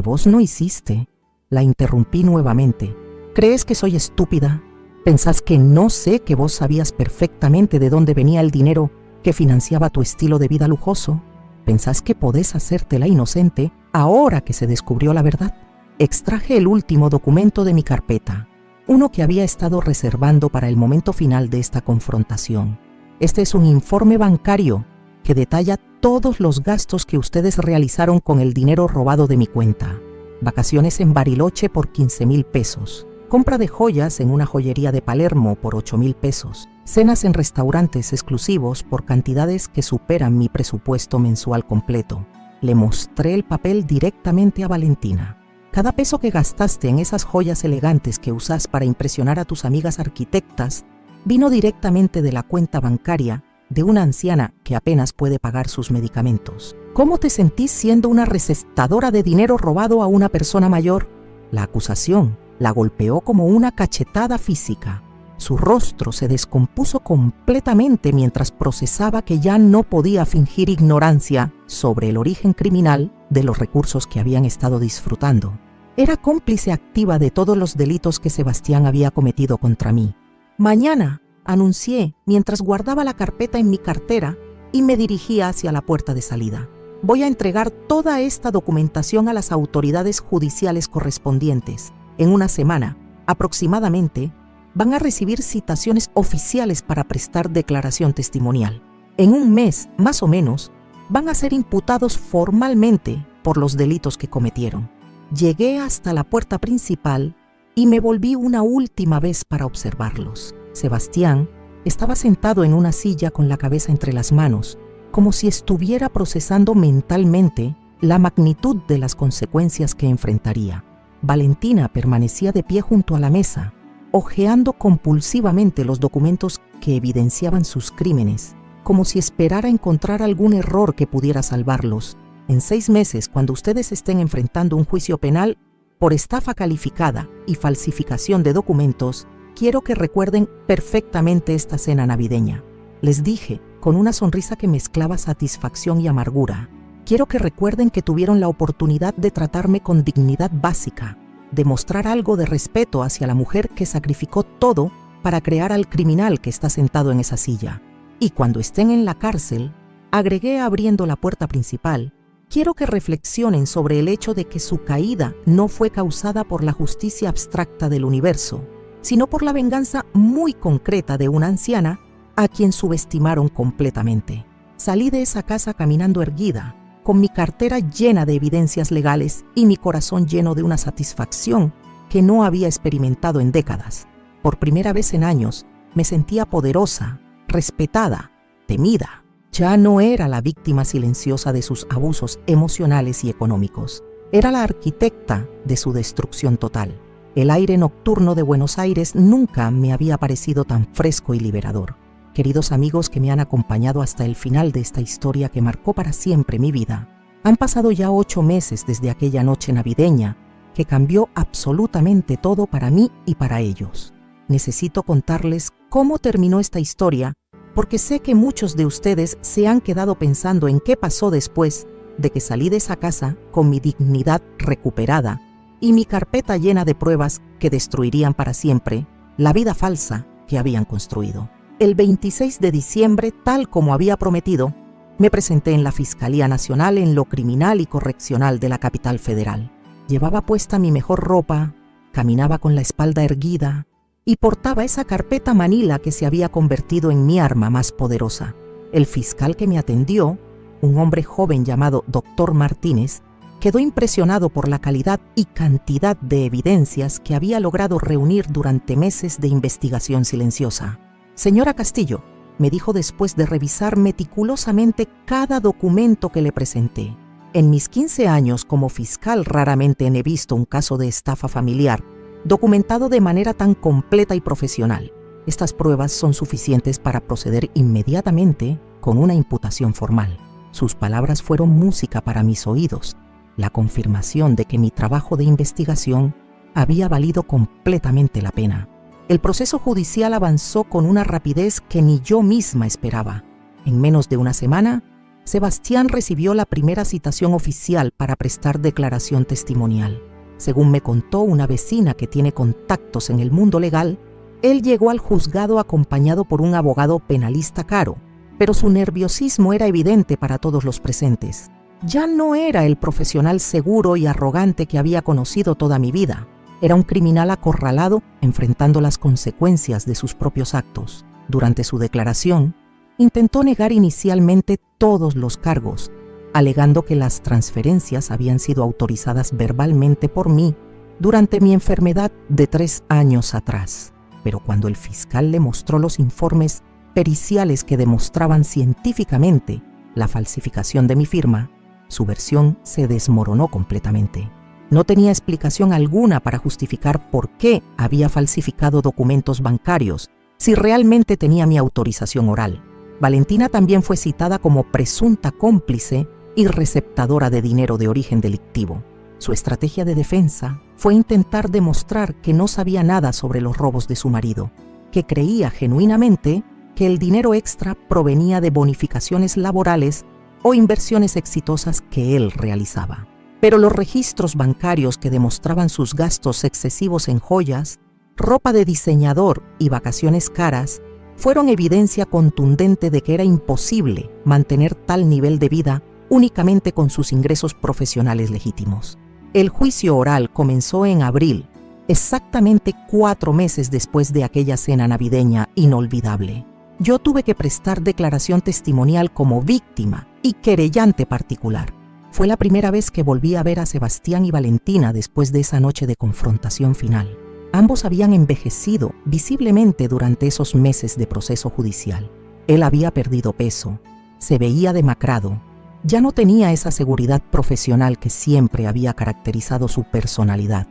vos no hiciste. La interrumpí nuevamente. ¿Crees que soy estúpida? ¿Pensás que no sé que vos sabías perfectamente de dónde venía el dinero que financiaba tu estilo de vida lujoso? ¿Pensás que podés hacerte la inocente ahora que se descubrió la verdad? Extraje el último documento de mi carpeta, uno que había estado reservando para el momento final de esta confrontación. Este es un informe bancario que detalla todos los gastos que ustedes realizaron con el dinero robado de mi cuenta. Vacaciones en Bariloche por 15,000 pesos. Compra de joyas en una joyería de Palermo por 8,000 pesos. Cenas en restaurantes exclusivos por cantidades que superan mi presupuesto mensual completo. Le mostré el papel directamente a Valentina. Cada peso que gastaste en esas joyas elegantes que usas para impresionar a tus amigas arquitectas vino directamente de la cuenta bancaria de una anciana que apenas puede pagar sus medicamentos. ¿Cómo te sentís siendo una recestadora de dinero robado a una persona mayor? La acusación la golpeó como una cachetada física. Su rostro se descompuso completamente mientras procesaba que ya no podía fingir ignorancia sobre el origen criminal de los recursos que habían estado disfrutando. Era cómplice activa de todos los delitos que Sebastián había cometido contra mí. Mañana, anuncié mientras guardaba la carpeta en mi cartera y me dirigía hacia la puerta de salida. Voy a entregar toda esta documentación a las autoridades judiciales correspondientes. En una semana, aproximadamente, van a recibir citaciones oficiales para prestar declaración testimonial. En un mes, más o menos, van a ser imputados formalmente por los delitos que cometieron. Llegué hasta la puerta principal y me volví una última vez para observarlos. Sebastián estaba sentado en una silla con la cabeza entre las manos, como si estuviera procesando mentalmente la magnitud de las consecuencias que enfrentaría. Valentina permanecía de pie junto a la mesa, hojeando compulsivamente los documentos que evidenciaban sus crímenes, como si esperara encontrar algún error que pudiera salvarlos. En 6 meses, cuando ustedes estén enfrentando un juicio penal por estafa calificada y falsificación de documentos, quiero que recuerden perfectamente esta cena navideña. Les dije, con una sonrisa que mezclaba satisfacción y amargura, quiero que recuerden que tuvieron la oportunidad de tratarme con dignidad básica, de mostrar algo de respeto hacia la mujer que sacrificó todo para crear al criminal que está sentado en esa silla. Y cuando estén en la cárcel, agregué abriendo la puerta principal, quiero que reflexionen sobre el hecho de que su caída no fue causada por la justicia abstracta del universo, sino por la venganza muy concreta de una anciana a quien subestimaron completamente. Salí de esa casa caminando erguida, con mi cartera llena de evidencias legales y mi corazón lleno de una satisfacción que no había experimentado en décadas. Por primera vez en años, me sentía poderosa, respetada, temida. Ya no era la víctima silenciosa de sus abusos emocionales y económicos. Era la arquitecta de su destrucción total. El aire nocturno de Buenos Aires nunca me había parecido tan fresco y liberador. Queridos amigos que me han acompañado hasta el final de esta historia que marcó para siempre mi vida, han pasado ya 8 meses desde aquella noche navideña que cambió absolutamente todo para mí y para ellos. Necesito contarles cómo terminó esta historia porque sé que muchos de ustedes se han quedado pensando en qué pasó después de que salí de esa casa con mi dignidad recuperada y mi carpeta llena de pruebas que destruirían para siempre la vida falsa que habían construido. El 26 de diciembre, tal como había prometido, me presenté en la Fiscalía Nacional en lo criminal y correccional de la capital federal. Llevaba puesta mi mejor ropa, caminaba con la espalda erguida y portaba esa carpeta manila que se había convertido en mi arma más poderosa. El fiscal que me atendió, un hombre joven llamado Dr. Martínez, quedó impresionado por la calidad y cantidad de evidencias que había logrado reunir durante meses de investigación silenciosa. Señora Castillo, me dijo después de revisar meticulosamente cada documento que le presenté. En mis 15 años como fiscal raramente he visto un caso de estafa familiar documentado de manera tan completa y profesional. Estas pruebas son suficientes para proceder inmediatamente con una imputación formal. Sus palabras fueron música para mis oídos, la confirmación de que mi trabajo de investigación había valido completamente la pena. El proceso judicial avanzó con una rapidez que ni yo misma esperaba. En menos de una semana, Sebastián recibió la primera citación oficial para prestar declaración testimonial. Según me contó una vecina que tiene contactos en el mundo legal, él llegó al juzgado acompañado por un abogado penalista caro, pero su nerviosismo era evidente para todos los presentes. Ya no era el profesional seguro y arrogante que había conocido toda mi vida. Era un criminal acorralado enfrentando las consecuencias de sus propios actos. Durante su declaración, intentó negar inicialmente todos los cargos, alegando que las transferencias habían sido autorizadas verbalmente por mí durante mi enfermedad de 3 años atrás. Pero cuando el fiscal le mostró los informes periciales que demostraban científicamente la falsificación de mi firma, Su versión se desmoronó completamente. No tenía explicación alguna para justificar por qué había falsificado documentos bancarios, si realmente tenía mi autorización oral. Valentina también fue citada como presunta cómplice y receptadora de dinero de origen delictivo. Su estrategia de defensa fue intentar demostrar que no sabía nada sobre los robos de su marido, que creía genuinamente que el dinero extra provenía de bonificaciones laborales o inversiones exitosas que él realizaba. Pero los registros bancarios que demostraban sus gastos excesivos en joyas, ropa de diseñador y vacaciones caras fueron evidencia contundente de que era imposible mantener tal nivel de vida únicamente con sus ingresos profesionales legítimos. El juicio oral comenzó en abril, exactamente 4 meses después de aquella cena navideña inolvidable. Yo tuve que prestar declaración testimonial como víctima y querellante particular. Fue la primera vez que volví a ver a Sebastián y Valentina después de esa noche de confrontación final. Ambos habían envejecido visiblemente durante esos meses de proceso judicial. Él había perdido peso, se veía demacrado, ya no tenía esa seguridad profesional que siempre había caracterizado su personalidad.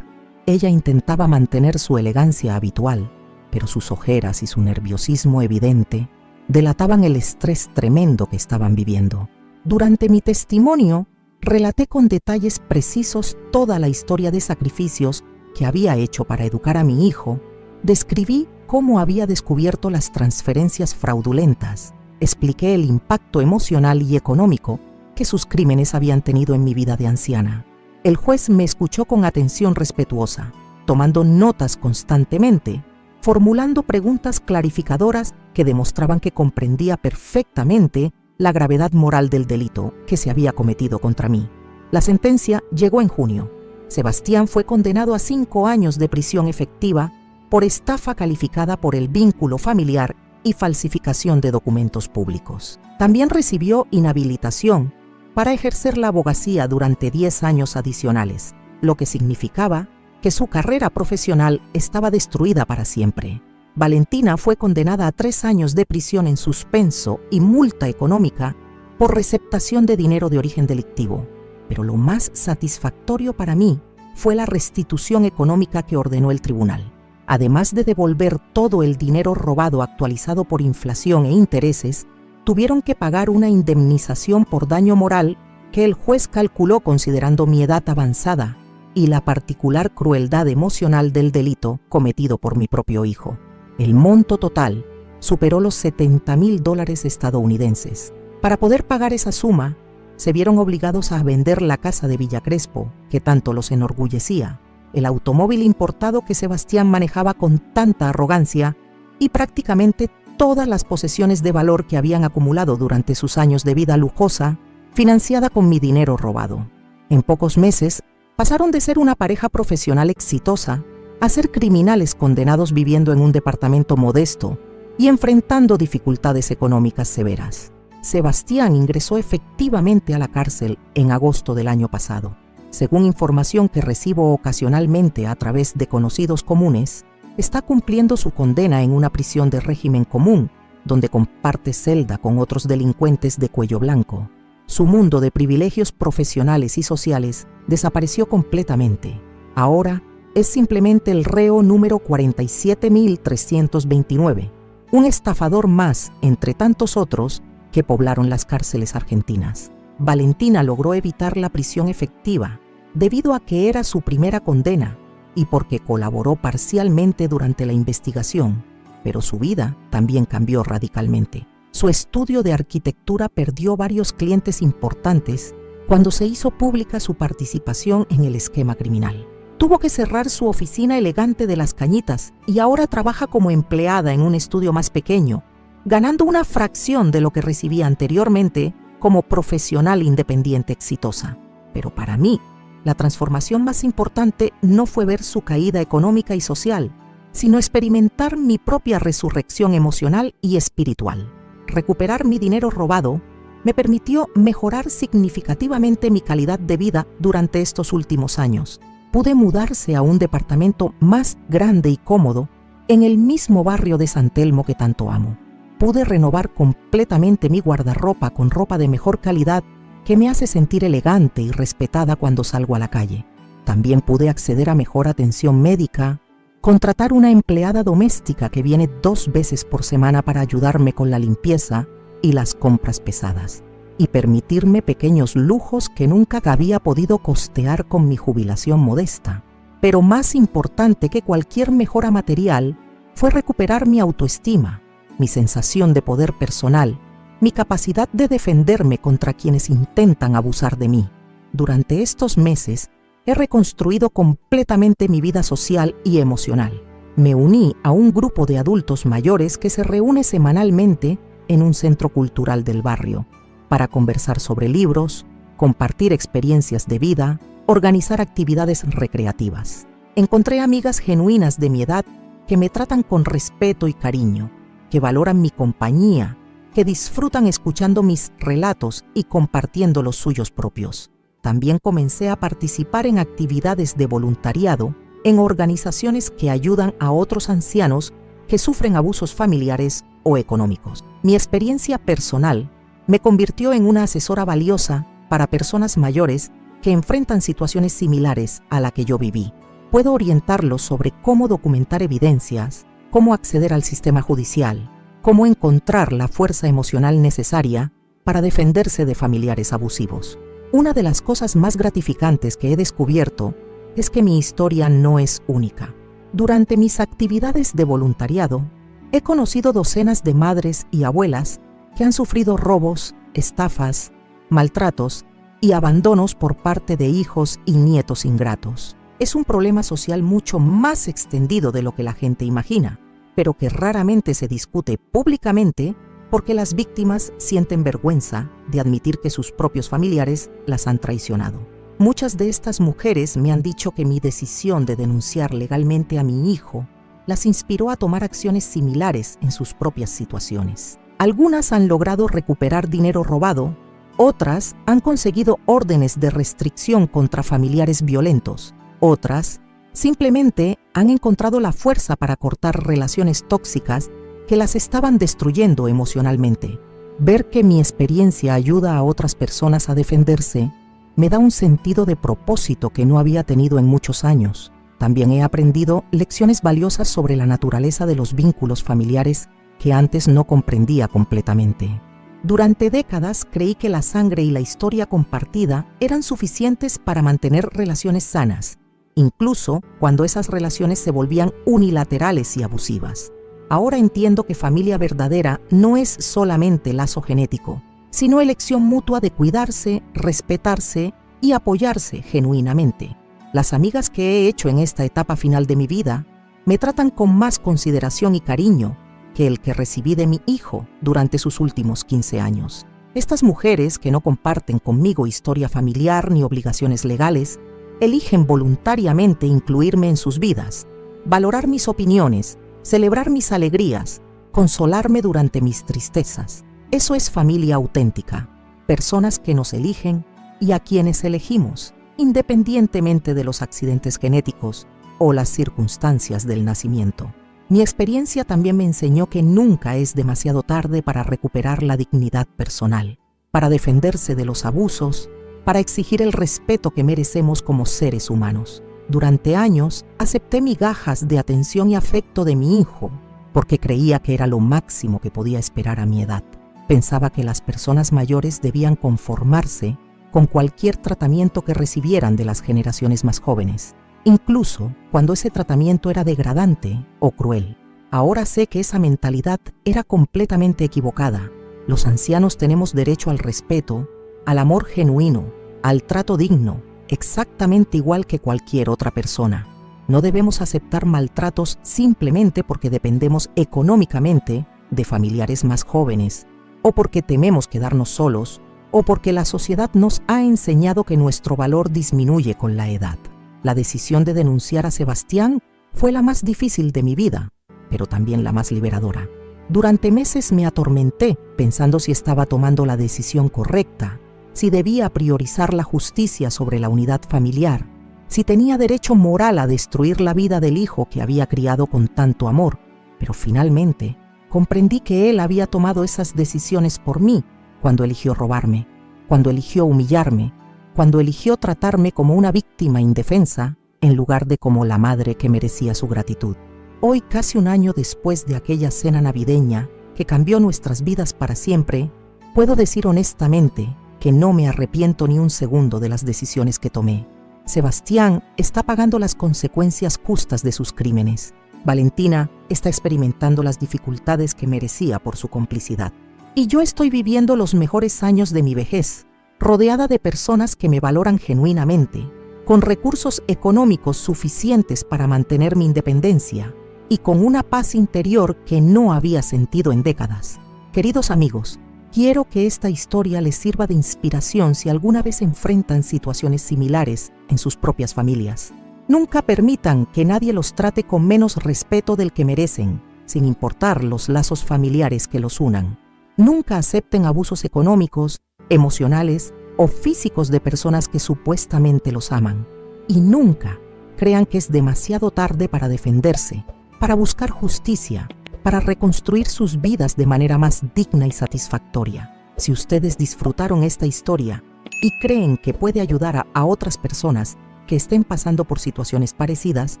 Ella intentaba mantener su elegancia habitual, pero sus ojeras y su nerviosismo evidente delataban el estrés tremendo que estaban viviendo. Durante mi testimonio, relaté con detalles precisos toda la historia de sacrificios que había hecho para educar a mi hijo, describí cómo había descubierto las transferencias fraudulentas, expliqué el impacto emocional y económico que sus crímenes habían tenido en mi vida de anciana. El juez me escuchó con atención respetuosa, tomando notas constantemente, formulando preguntas clarificadoras que demostraban que comprendía perfectamente la gravedad moral del delito que se había cometido contra mí. La sentencia llegó en junio. Sebastián fue condenado a 5 años de prisión efectiva por estafa calificada por el vínculo familiar y falsificación de documentos públicos. También recibió inhabilitación para ejercer la abogacía durante 10 años adicionales, lo que significaba que su carrera profesional estaba destruida para siempre. Valentina fue condenada a 3 años de prisión en suspenso y multa económica por receptación de dinero de origen delictivo. Pero lo más satisfactorio para mí fue la restitución económica que ordenó el tribunal. Además de devolver todo el dinero robado actualizado por inflación e intereses, tuvieron que pagar una indemnización por daño moral que el juez calculó considerando mi edad avanzada y la particular crueldad emocional del delito cometido por mi propio hijo. El monto total superó los $70,000 estadounidenses. Para poder pagar esa suma, se vieron obligados a vender la casa de Villa Crespo, que tanto los enorgullecía, el automóvil importado que Sebastián manejaba con tanta arrogancia y prácticamente todas las posesiones de valor que habían acumulado durante sus años de vida lujosa, financiada con mi dinero robado. En pocos meses, pasaron de ser una pareja profesional exitosa a ser criminales condenados viviendo en un departamento modesto y enfrentando dificultades económicas severas. Sebastián ingresó efectivamente a la cárcel en agosto del año pasado. Según información que recibo ocasionalmente a través de conocidos comunes, está cumpliendo su condena en una prisión de régimen común, donde comparte celda con otros delincuentes de cuello blanco. Su mundo de privilegios profesionales y sociales desapareció completamente. Ahora es simplemente el reo número 47.329, un estafador más entre tantos otros que poblaron las cárceles argentinas. Valentina logró evitar la prisión efectiva debido a que era su primera condena y porque colaboró parcialmente durante la investigación, pero su vida también cambió radicalmente. Su estudio de arquitectura perdió varios clientes importantes cuando se hizo pública su participación en el esquema criminal. Tuvo que cerrar su oficina elegante de Las Cañitas y ahora trabaja como empleada en un estudio más pequeño, ganando una fracción de lo que recibía anteriormente como profesional independiente exitosa. Pero para mí, la transformación más importante no fue ver su caída económica y social, sino experimentar mi propia resurrección emocional y espiritual. Recuperar mi dinero robado me permitió mejorar significativamente mi calidad de vida durante estos últimos años. Pude mudarse a un departamento más grande y cómodo en el mismo barrio de San Telmo que tanto amo. Pude renovar completamente mi guardarropa con ropa de mejor calidad que me hace sentir elegante y respetada cuando salgo a la calle. También pude acceder a mejor atención médica, contratar una empleada doméstica que viene 2 veces por semana para ayudarme con la limpieza y las compras pesadas, y permitirme pequeños lujos que nunca había podido costear con mi jubilación modesta. Pero más importante que cualquier mejora material fue recuperar mi autoestima, mi sensación de poder personal, mi capacidad de defenderme contra quienes intentan abusar de mí. Durante estos meses he reconstruido completamente mi vida social y emocional. Me uní a un grupo de adultos mayores que se reúne semanalmente en un centro cultural del barrio para conversar sobre libros, compartir experiencias de vida, organizar actividades recreativas. Encontré amigas genuinas de mi edad que me tratan con respeto y cariño, que valoran mi compañía, que disfrutan escuchando mis relatos y compartiendo los suyos propios. También comencé a participar en actividades de voluntariado en organizaciones que ayudan a otros ancianos que sufren abusos familiares o económicos. Mi experiencia personal me convirtió en una asesora valiosa para personas mayores que enfrentan situaciones similares a la que yo viví. Puedo orientarlos sobre cómo documentar evidencias, cómo acceder al sistema judicial, cómo encontrar la fuerza emocional necesaria para defenderse de familiares abusivos. Una de las cosas más gratificantes que he descubierto es que mi historia no es única. Durante mis actividades de voluntariado, he conocido docenas de madres y abuelas que han sufrido robos, estafas, maltratos y abandonos por parte de hijos y nietos ingratos. Es un problema social mucho más extendido de lo que la gente imagina, pero que raramente se discute públicamente porque las víctimas sienten vergüenza de admitir que sus propios familiares las han traicionado. Muchas de estas mujeres me han dicho que mi decisión de denunciar legalmente a mi hijo las inspiró a tomar acciones similares en sus propias situaciones. Algunas han logrado recuperar dinero robado, otras han conseguido órdenes de restricción contra familiares violentos, otras simplemente han encontrado la fuerza para cortar relaciones tóxicas que las estaban destruyendo emocionalmente. Ver que mi experiencia ayuda a otras personas a defenderse me da un sentido de propósito que no había tenido en muchos años. También he aprendido lecciones valiosas sobre la naturaleza de los vínculos familiares que antes no comprendía completamente. Durante décadas creí que la sangre y la historia compartida eran suficientes para mantener relaciones sanas, incluso cuando esas relaciones se volvían unilaterales y abusivas. Ahora entiendo que familia verdadera no es solamente lazo genético, sino elección mutua de cuidarse, respetarse y apoyarse genuinamente. Las amigas que he hecho en esta etapa final de mi vida me tratan con más consideración y cariño que el que recibí de mi hijo durante sus últimos 15 años. Estas mujeres, que no comparten conmigo historia familiar ni obligaciones legales, eligen voluntariamente incluirme en sus vidas, valorar mis opiniones, celebrar mis alegrías, consolarme durante mis tristezas. Eso es familia auténtica, personas que nos eligen y a quienes elegimos, independientemente de los accidentes genéticos o las circunstancias del nacimiento. Mi experiencia también me enseñó que nunca es demasiado tarde para recuperar la dignidad personal, para defenderse de los abusos, para exigir el respeto que merecemos como seres humanos. Durante años acepté migajas de atención y afecto de mi hijo porque creía que era lo máximo que podía esperar a mi edad. Pensaba que las personas mayores debían conformarse con cualquier tratamiento que recibieran de las generaciones más jóvenes, incluso cuando ese tratamiento era degradante o cruel. Ahora sé que esa mentalidad era completamente equivocada. Los ancianos tenemos derecho al respeto, al amor genuino, al trato digno, exactamente igual que cualquier otra persona. No debemos aceptar maltratos simplemente porque dependemos económicamente de familiares más jóvenes, o porque tememos quedarnos solos, o porque la sociedad nos ha enseñado que nuestro valor disminuye con la edad. La decisión de denunciar a Sebastián fue la más difícil de mi vida, pero también la más liberadora. Durante meses me atormenté pensando si estaba tomando la decisión correcta, si debía priorizar la justicia sobre la unidad familiar, si tenía derecho moral a destruir la vida del hijo que había criado con tanto amor. Pero finalmente comprendí que él había tomado esas decisiones por mí cuando eligió robarme. cuando eligió humillarme, cuando eligió tratarme como una víctima indefensa en lugar de como la madre que merecía su gratitud. Hoy, casi un año después de aquella cena navideña que cambió nuestras vidas para siempre, puedo decir honestamente que no me arrepiento ni un segundo de las decisiones que tomé. Sebastián está pagando las consecuencias justas de sus crímenes. Valentina está experimentando las dificultades que merecía por su complicidad. Y yo estoy viviendo los mejores años de mi vejez, rodeada de personas que me valoran genuinamente, con recursos económicos suficientes para mantener mi independencia y con una paz interior que no había sentido en décadas. Queridos amigos, quiero que esta historia les sirva de inspiración si alguna vez enfrentan situaciones similares en sus propias familias. Nunca permitan que nadie los trate con menos respeto del que merecen, sin importar los lazos familiares que los unan. Nunca acepten abusos económicos, emocionales o físicos de personas que supuestamente los aman. Y nunca crean que es demasiado tarde para defenderse, para buscar justicia, para reconstruir sus vidas de manera más digna y satisfactoria. Si ustedes disfrutaron esta historia y creen que puede ayudar a otras personas que estén pasando por situaciones parecidas,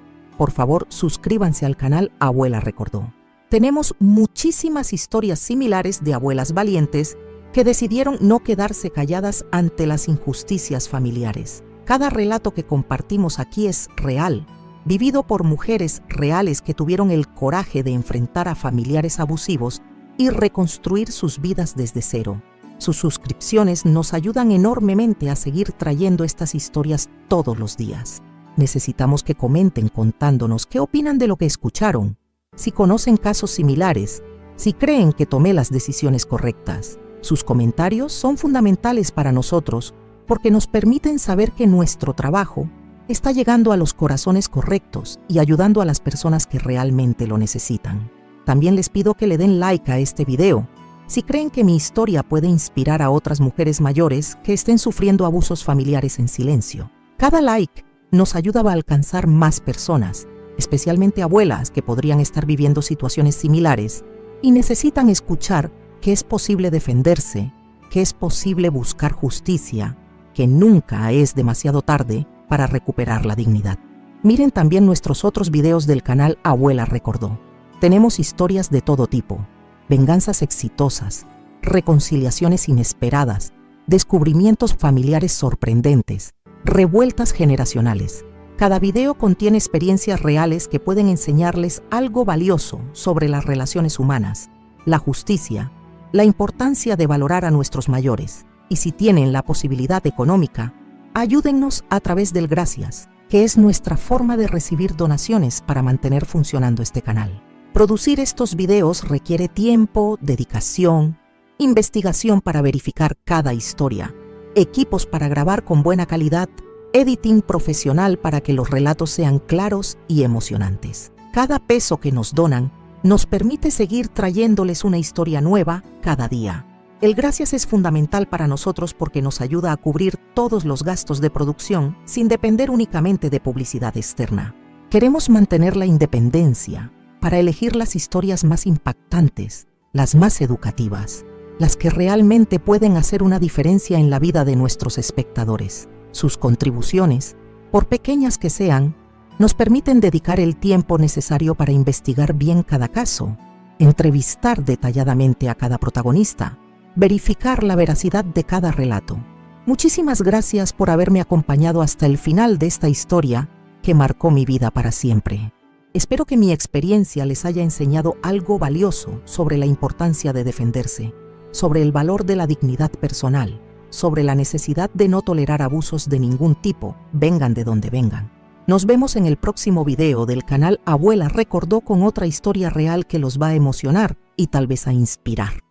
por favor suscríbanse al canal Abuela Recordó. Tenemos muchísimas historias similares de abuelas valientes que decidieron no quedarse calladas ante las injusticias familiares. Cada relato que compartimos aquí es real, vivido por mujeres reales que tuvieron el coraje de enfrentar a familiares abusivos y reconstruir sus vidas desde cero. Sus suscripciones nos ayudan enormemente a seguir trayendo estas historias todos los días. Necesitamos que comenten contándonos qué opinan de lo que escucharon, si conocen casos similares, si creen que tomé las decisiones correctas. Sus comentarios son fundamentales para nosotros porque nos permiten saber que nuestro trabajo está llegando a los corazones correctos y ayudando a las personas que realmente lo necesitan. También les pido que le den like a este video si creen que mi historia puede inspirar a otras mujeres mayores que estén sufriendo abusos familiares en silencio. Cada like nos ayuda a alcanzar más personas, especialmente abuelas que podrían estar viviendo situaciones similares y necesitan escuchar que es posible defenderse, que es posible buscar justicia, que nunca es demasiado tarde para recuperar la dignidad. Miren también nuestros otros videos del canal Abuela Recordó. Tenemos historias de todo tipo, venganzas exitosas, reconciliaciones inesperadas, descubrimientos familiares sorprendentes, revueltas generacionales. Cada video contiene experiencias reales que pueden enseñarles algo valioso sobre las relaciones humanas, la justicia, la importancia de valorar a nuestros mayores. Y si tienen la posibilidad económica, ayúdennos a través del Gracias, que es nuestra forma de recibir donaciones para mantener funcionando este canal. Producir estos videos requiere tiempo, dedicación, investigación para verificar cada historia, equipos para grabar con buena calidad, editing profesional para que los relatos sean claros y emocionantes. Cada peso que nos donan nos permite seguir trayéndoles una historia nueva cada día. El Gracias es fundamental para nosotros porque nos ayuda a cubrir todos los gastos de producción sin depender únicamente de publicidad externa. Queremos mantener la independencia para elegir las historias más impactantes, las más educativas, las que realmente pueden hacer una diferencia en la vida de nuestros espectadores. Sus contribuciones, por pequeñas que sean, nos permiten dedicar el tiempo necesario para investigar bien cada caso, entrevistar detalladamente a cada protagonista, verificar la veracidad de cada relato. Muchísimas gracias por haberme acompañado hasta el final de esta historia que marcó mi vida para siempre. Espero que mi experiencia les haya enseñado algo valioso sobre la importancia de defenderse, sobre el valor de la dignidad personal, sobre la necesidad de no tolerar abusos de ningún tipo, vengan de donde vengan. Nos vemos en el próximo video del canal Abuela Recordó con otra historia real que los va a emocionar y tal vez a inspirar.